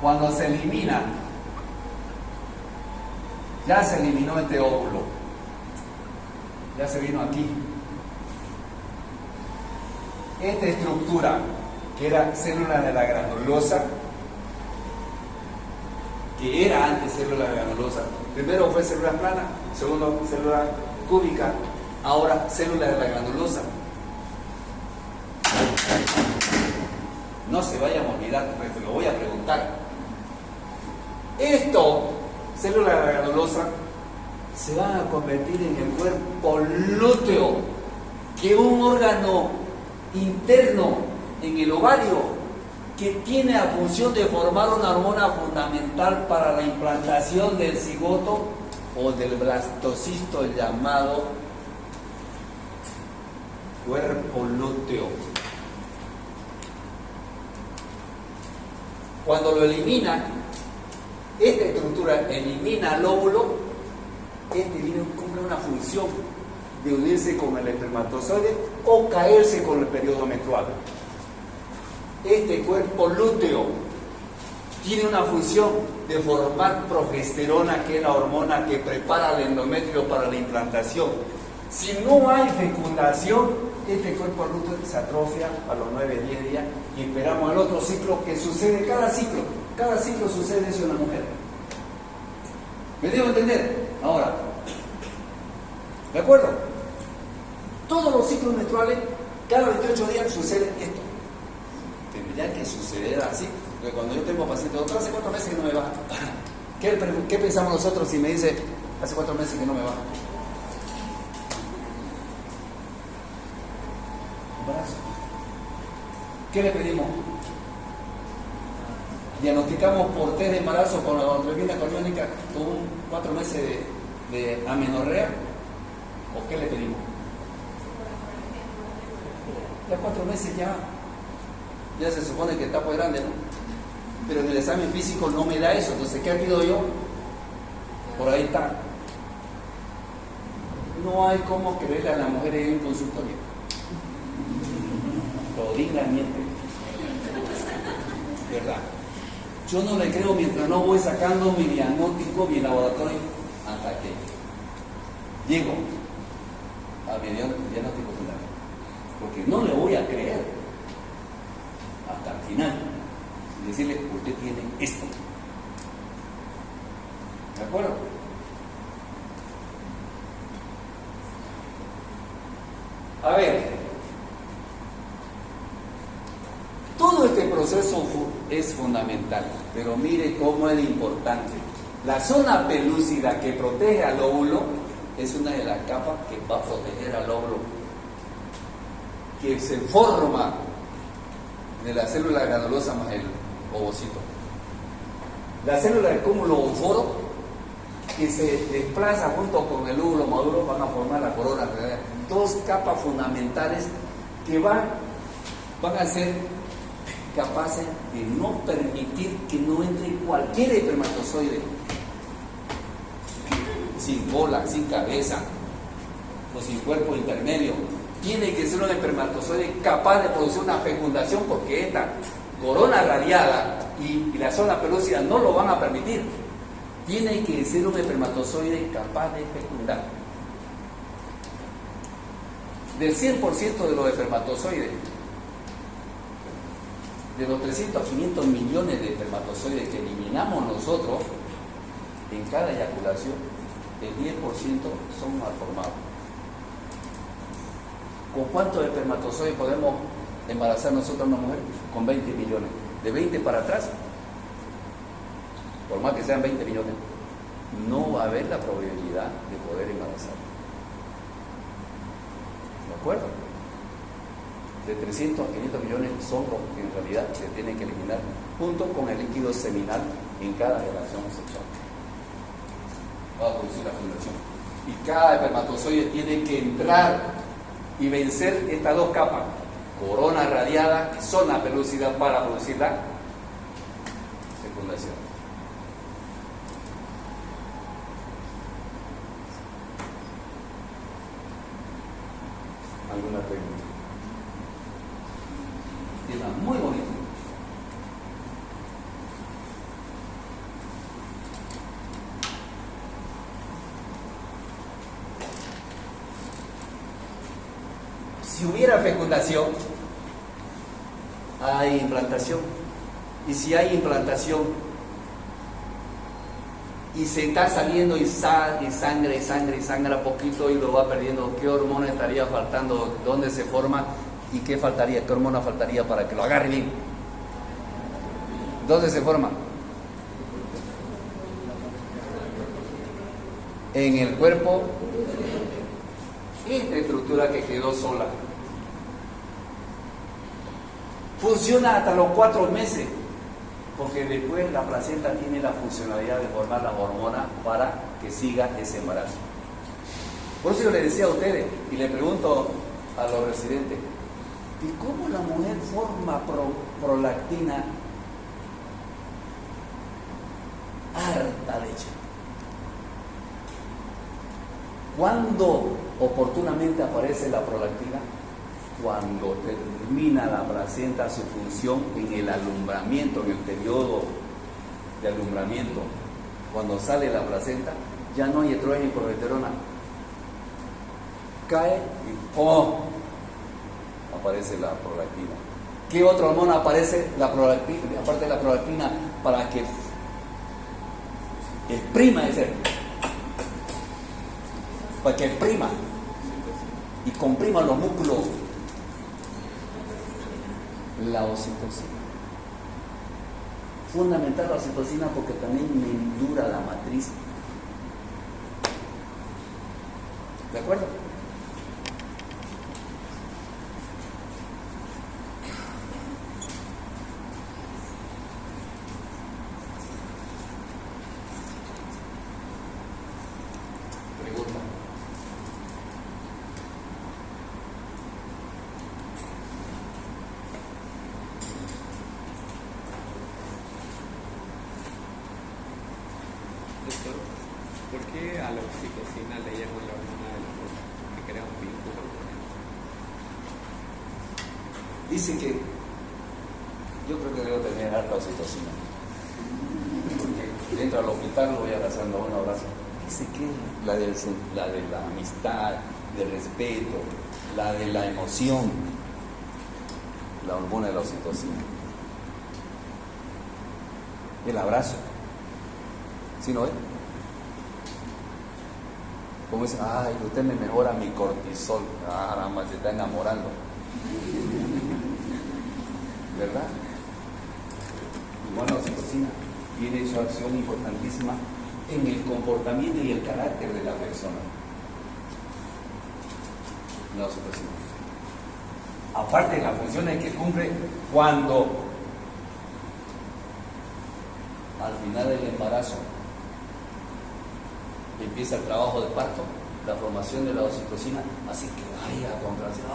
cuando se elimina, ya se eliminó este óvulo, ya se vino aquí. Esta estructura, que era célula de la granulosa, que era antes célula de la granulosa, primero fue célula plana, segundo célula cúbica, ahora célula de la granulosa. No se vayan a olvidar, porque te lo voy a preguntar. Esto, células de la granulosa, se van a convertir en el cuerpo lúteo, que es un órgano interno en el ovario que tiene la función de formar una hormona fundamental para la implantación del cigoto o del blastocisto, llamado cuerpo lúteo. Cuando lo eliminan, esta estructura elimina el óvulo, cumple una función de unirse con el espermatozoide o caerse con el periodo menstrual. Este cuerpo lúteo tiene una función de formar progesterona, que es la hormona que prepara el endometrio para la implantación. Si no hay fecundación, este cuerpo lúteo se atrofia a los 9-10 días y esperamos el otro ciclo que sucede cada ciclo. Cada ciclo sucede eso en la mujer. ¿Me dejo entender? Ahora, ¿de acuerdo? Todos los ciclos menstruales, cada 28 días sucede esto. Tendría que suceder así, porque cuando yo tengo pacientes, doctor, hace 4 meses que no me baja. ¿Qué pensamos nosotros si me dice, hace 4 meses que no me baja? Embarazo. ¿Qué le pedimos? Diagnosticamos por test de embarazo con la hemoglobina coriónica con 4 meses de amenorrea, ¿o qué le pedimos? Ya 4 meses ya se supone que está muy grande, ¿no? Pero en el examen físico no me da eso, entonces ¿qué pido yo? Por ahí está. No hay cómo creerle a la mujer en un consultorio. Lo dignamente. ¿Verdad? Yo no le creo mientras no voy sacando mi diagnóstico, mi laboratorio, hasta que llego a mi diagnóstico final. Porque no le voy a creer hasta el final y decirle, usted tiene esto. ¿De acuerdo? A ver, todo este proceso es fundamental, pero mire cómo es importante. La zona pelúcida que protege al óvulo es una de las capas que va a proteger al óvulo, que se forma de la célula granulosa más el ovocito. La célula del cúmulo óvulo que se desplaza junto con el óvulo maduro van a formar la corona. Dos capas fundamentales que van a ser capaces de no permitir que no entre cualquier espermatozoide sin cola, sin cabeza o sin cuerpo intermedio. Tiene que ser un espermatozoide capaz de producir una fecundación, porque esta corona radiada y la zona pelúcida no lo van a permitir. Tiene que ser un espermatozoide capaz de fecundar. Del 100% de los espermatozoides, de los 300 a 500 millones de espermatozoides que eliminamos nosotros en cada eyaculación, el 10% son malformados. ¿Con cuántos espermatozoides podemos embarazar nosotros a una mujer? Con 20 millones. De 20 para atrás, por más que sean 20 millones, no va a haber la probabilidad de poder embarazar. ¿De acuerdo? De 300 a 500 millones son los que en realidad se tienen que eliminar, junto con el líquido seminal en cada relación sexual. Va a producir la fecundación. Y cada espermatozoide tiene que entrar y vencer estas dos capas, corona radiada y zona pelúcida, para producir la fecundación. ¿Alguna pregunta? Tema muy bonito. Si hubiera fecundación, hay implantación. Y si hay implantación y se está saliendo y sangra poquito y lo va perdiendo, ¿qué hormona estaría faltando? ¿Dónde se forma? ¿Y qué faltaría? ¿Qué hormona faltaría para que lo agarre bien? ¿Dónde se forma? En el cuerpo. Esta estructura que quedó sola funciona hasta los 4 meses, porque después la placenta tiene la funcionalidad de formar las hormonas para que siga ese embarazo. Por eso yo le decía a ustedes, y le pregunto a los residentes, ¿y cómo la mujer forma prolactina? Harta leche. ¿Cuándo oportunamente aparece la prolactina? cuando termina la placenta su función en el alumbramiento, en el periodo de alumbramiento, cuando sale la placenta, ya no hay estrógeno y progesterona. Cae y ¡pum! Aparece la prolactina. ¿Qué otra hormona aparece? La prolactina, aparte de la prolactina, para que exprima ese, para que exprima y comprima los músculos, la oxitocina. Fundamental la oxitocina porque también mendura la matriz. ¿De acuerdo? Pregunta. Doctor, ¿por qué a la oxitocina le llaman la hormona del amor? Que crea un vínculo con él. Dice que yo creo que debo tener harta oxitocina. Porque dentro del hospital lo voy abrazando, un abrazo. Dice que la de la amistad, del respeto, la de la emoción, la hormona de la oxitocina. El abrazo. ¿Sí no es? Como dice, ay, usted me mejora mi cortisol. Caramba, se está enamorando. ¿Verdad? Igual la oxitocina tiene su acción importantísima en el comportamiento y el carácter de la persona. La oxitocina. Aparte de las funciones que cumple cuando al final del embarazo empieza el trabajo de parto, la formación de la oxitocina, así que ay, a contracción,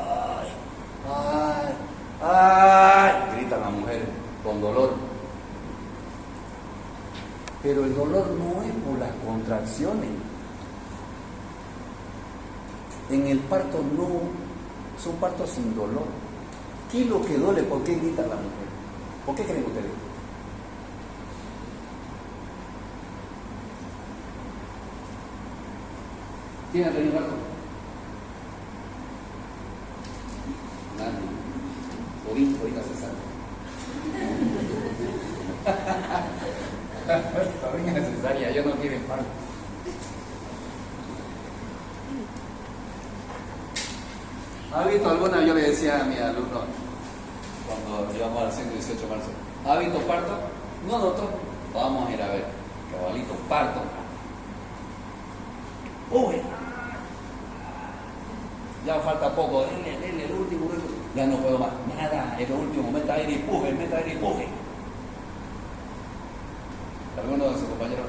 ay, ay, grita la mujer con dolor. Pero el dolor no es por las contracciones. En el parto no, son partos sin dolor. ¿Qué es lo que duele? ¿Por qué grita la mujer? ¿Por qué creen ustedes? ¿Tienen tenido parto? Nadie. Ahorita se sabe. Todavía es necesaria, yo no quiero parto. ¿Ha visto alguna? Yo le decía a mi alumno cuando íbamos al 118 de marzo, ¿ha visto parto? No, doctor. Vamos a ir a ver. Cabalito, parto. Uy, ya falta poco, denle, el último, ya no puedo más, nada, es lo último, meta aire y empuje. ¿Alguno de sus compañeros?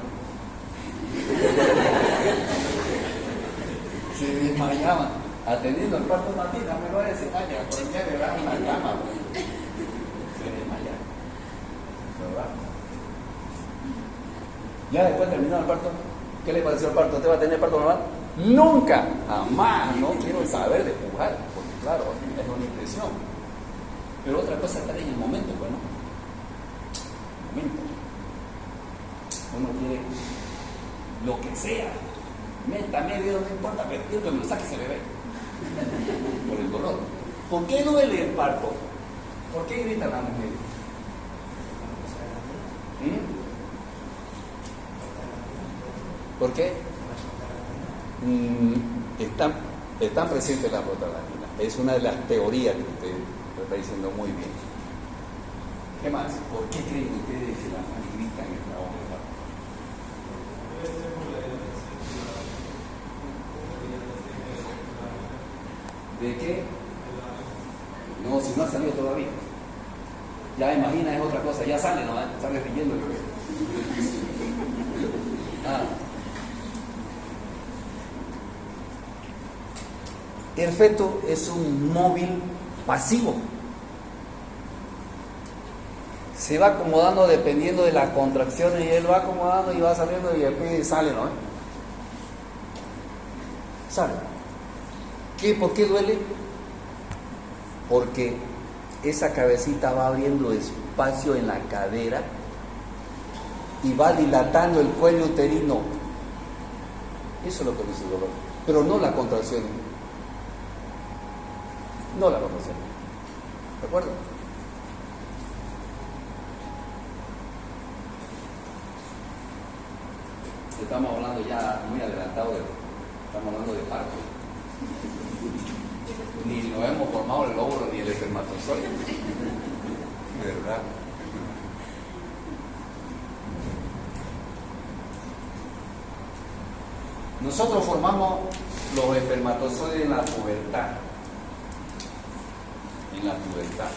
Se desmayaban, atendiendo el parto matina, me lo decía, vaya, por el día de verdad en la cama, se desmayaban, ¿verdad? Ya después terminó el parto, ¿qué le pareció el parto? ¿Usted va a tener parto normal? Nunca, jamás, no quiero saber de pujar, porque claro, es una impresión. Pero otra cosa está en el momento, bueno, el momento. Uno quiere lo que sea, meta medio, no importa, pero quiero que me lo saque ese bebé. Por el dolor. ¿Por qué duele el parto? ¿Por qué gritan las mujeres? ¿Por qué? Están presentes las prostaglandinas. Es una de las teorías que usted lo está diciendo muy bien. ¿Qué más? ¿Por qué creen ustedes que las mujeres gritan en el trabajo de parto? ¿De qué? No, si no ha salido todavía. Ya imagina, es otra cosa, ya sale, ¿no? Sale riendo el bebé. El feto es un móvil pasivo. Se va acomodando dependiendo de las contracciones y él va acomodando y va saliendo y después sale, ¿no? Sale. ¿Por qué duele? porque esa cabecita va abriendo espacio en la cadera y va dilatando el cuello uterino. Eso es lo que dice el dolor, pero no la contracción. No la contracción. ¿De acuerdo? Estamos hablando ya muy adelantado, estamos hablando de parto. Ni nos hemos formado el óvulo ni el espermatozoide. ¿Verdad? Nosotros formamos los espermatozoides en la pubertad. En la pubertad.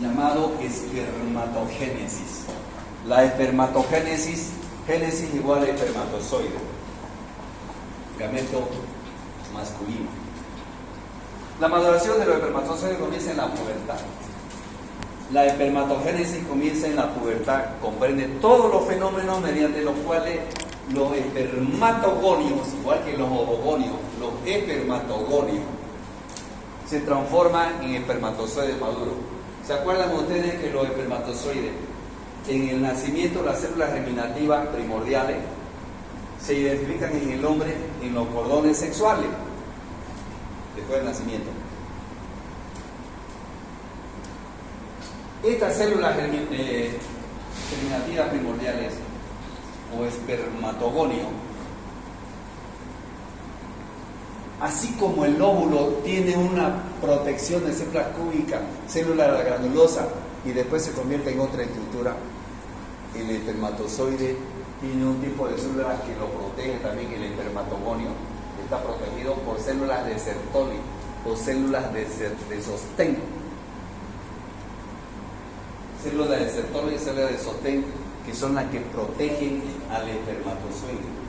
Llamado espermatogénesis. La espermatogénesis, génesis igual a espermatozoide, gameto masculino. La maduración de los espermatozoides comienza en la pubertad. La espermatogénesis comienza en la pubertad, comprende todos los fenómenos mediante los cuales los espermatogonios, igual que los ovogonios, los espermatogonios, se transforman en espermatozoides maduros. ¿Se acuerdan ustedes que los espermatozoides, en el nacimiento, las células germinativas primordiales, se identifican en el hombre en los cordones sexuales, después del nacimiento? Estas células germinativas primordiales, o espermatogonio, así como el óvulo tiene una protección de células cúbicas, célula granulosa, y después se convierte en otra estructura, el espermatozoide tiene un tipo de células que lo protege también. El espermatogonio está protegido por células de Sertoli o células de sostén. Células de Sertoli y células de sostén, que son las que protegen al espermatozoide.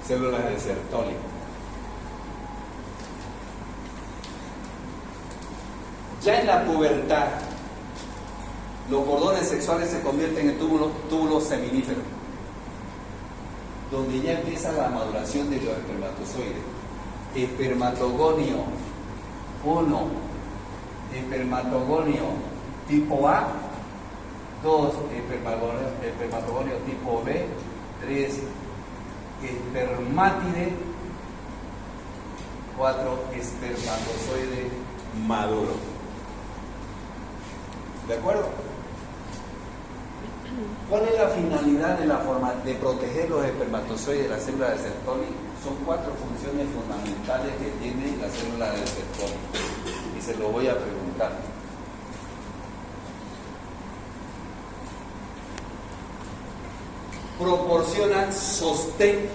Células de Sertoli. Ya en la pubertad, los cordones sexuales se convierten en túbulos seminíferos, donde ya empieza la maduración de los espermatozoides. Espermatogonio 1, espermatogonio tipo A, 2, espermatogonio tipo B, 3, espermátide, 4, espermatozoide maduro. ¿De acuerdo? ¿Cuál es la finalidad de la forma de proteger los espermatozoides de la célula de Sertoli? Son 4 funciones fundamentales que tiene la célula de Sertoli, y se lo voy a preguntar. Proporciona sostén,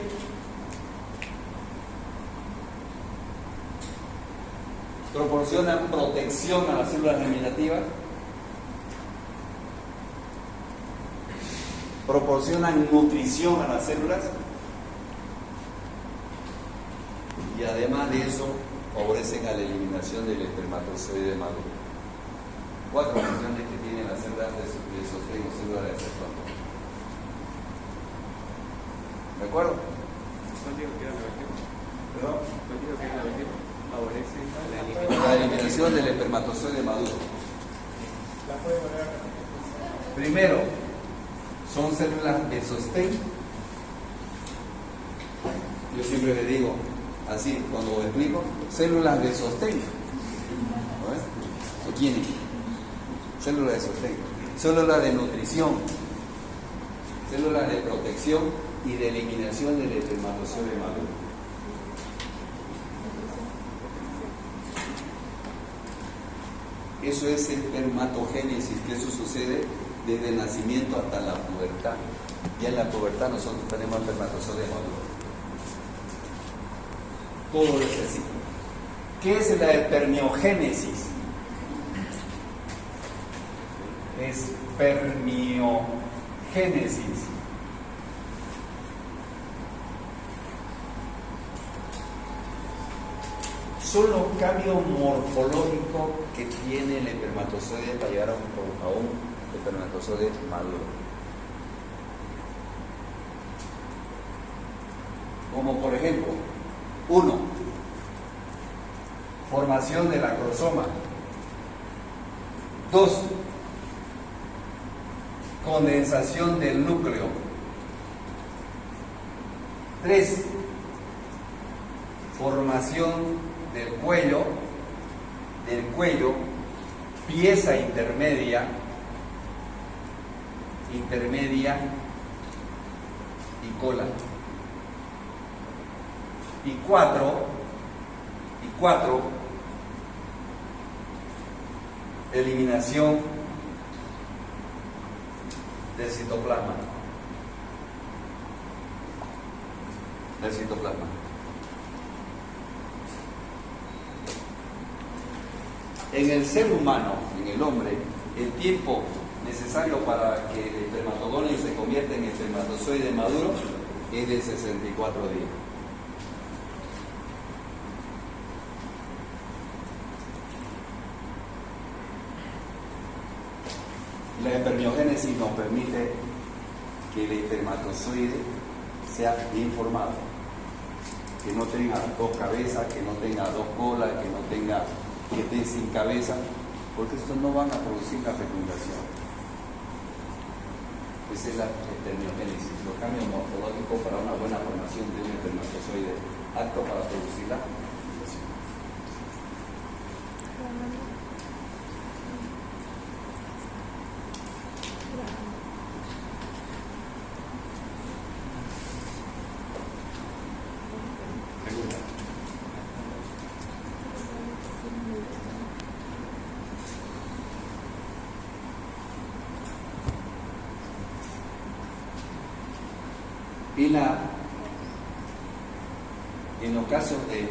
proporciona protección a las células germinativas, proporcionan nutrición a las células, y además de eso favorecen a la eliminación del espermatozoide maduro. 4 funciones que tienen las células de sostén o células de Sertoli. ¿De acuerdo? ¿Cuál digo que era la última? ¿Perdón? ¿Cuál digo que era la última? Favorece La eliminación del espermatozoide maduro. Primero, son células de sostén. Yo siempre le digo así cuando lo explico: células de sostén. ¿Qué tienen? Células de sostén, células de nutrición, células de protección y de eliminación del espermatozoide maduro. Eso es espermatogénesis, que eso sucede desde el nacimiento hasta la pubertad. Ya en la pubertad nosotros tenemos espermatozoide maduro. Todo ese ciclo. ¿Qué es la espermiogénesis? Espermiogénesis. Son los cambios morfológicos que tiene el espermatozoide para llegar a un espermatozoide maduro. Como por ejemplo, 1. Formación del acrosoma. 2. Condensación del núcleo. 3. Formación del cuello, pieza intermedia y cola. Y 4, eliminación del citoplasma. En el ser humano, en el hombre, el tiempo necesario para que el espermatogonio se convierta en espermatozoide maduro es de 64 días. La espermiogénesis nos permite que el espermatozoide sea bien formado, que no tenga 2 cabezas, que no tenga 2 colas, que esté sin cabeza, porque estos no van a producir la fecundación. Esa es la espermiogénesis, los cambios morfológicos para una buena formación de un espermatozoide apto para producir la fecundación. En los casos de...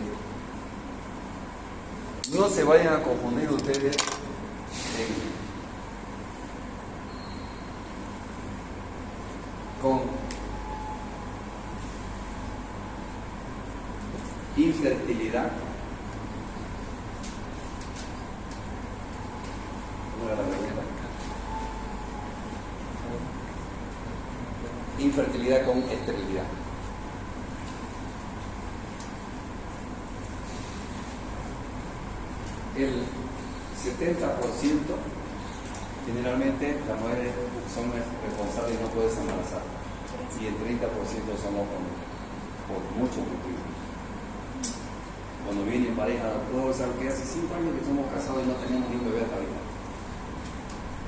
No se vayan a confundir ustedes con infertilidad. ¿Cómo era la pregunta? Infertilidad con esterilidad. El 70% generalmente las mujeres son responsables y no pueden embarazar, y el 30% somos por muchos motivos. Cuando viene en pareja, doctor, ¿sabe que hace 5 años que somos casados y no tenemos ni un bebé hasta ahorita?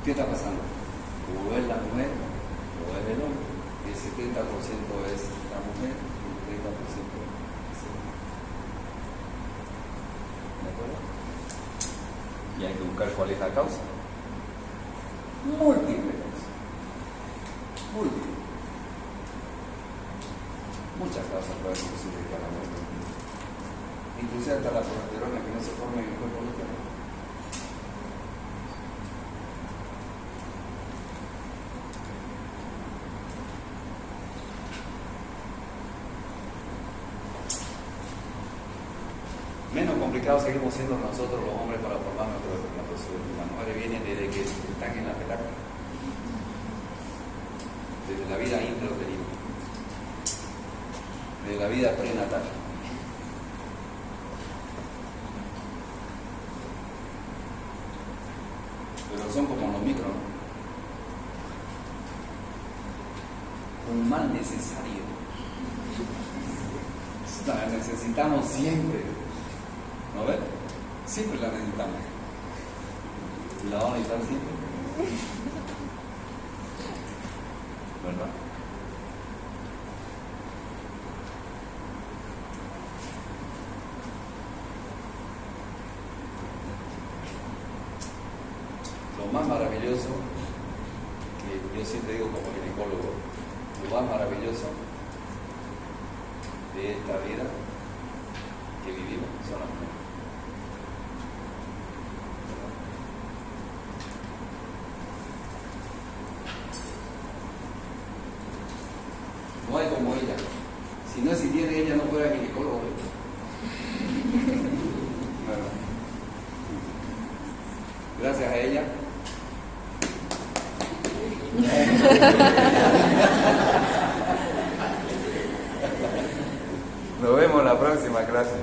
¿Qué está pasando? O es la mujer o es el hombre. El 70% es la mujer y el 30% es el hombre. ¿De acuerdo? Y hay que buscar cuál es la causa. Múltiples causas. Muchas causas pueden justificar la muerte. Inclusive hasta la progesterona que no se forma en el cuerpo de los. Menos complicados seguimos siendo nosotros los hombres para formar nuestros espermatozoides. Las mujeres vienen desde que están en la petaca, desde la vida intrauterina, desde la vida prenatal. Pero son como los micros, ¿no? Un mal necesario. La necesitamos siempre. ¿No ves? Siempre la necesitamos. ¿Y la vamos a necesitar siempre? ¿Verdad? Lo más maravilloso, que yo siempre digo como ginecólogo, lo más maravilloso de esta vida que vivimos son las mujeres. No hay como ella. Si no existiera ella, no fuera ginecólogo. Gracias a ella Nos vemos en la próxima clase.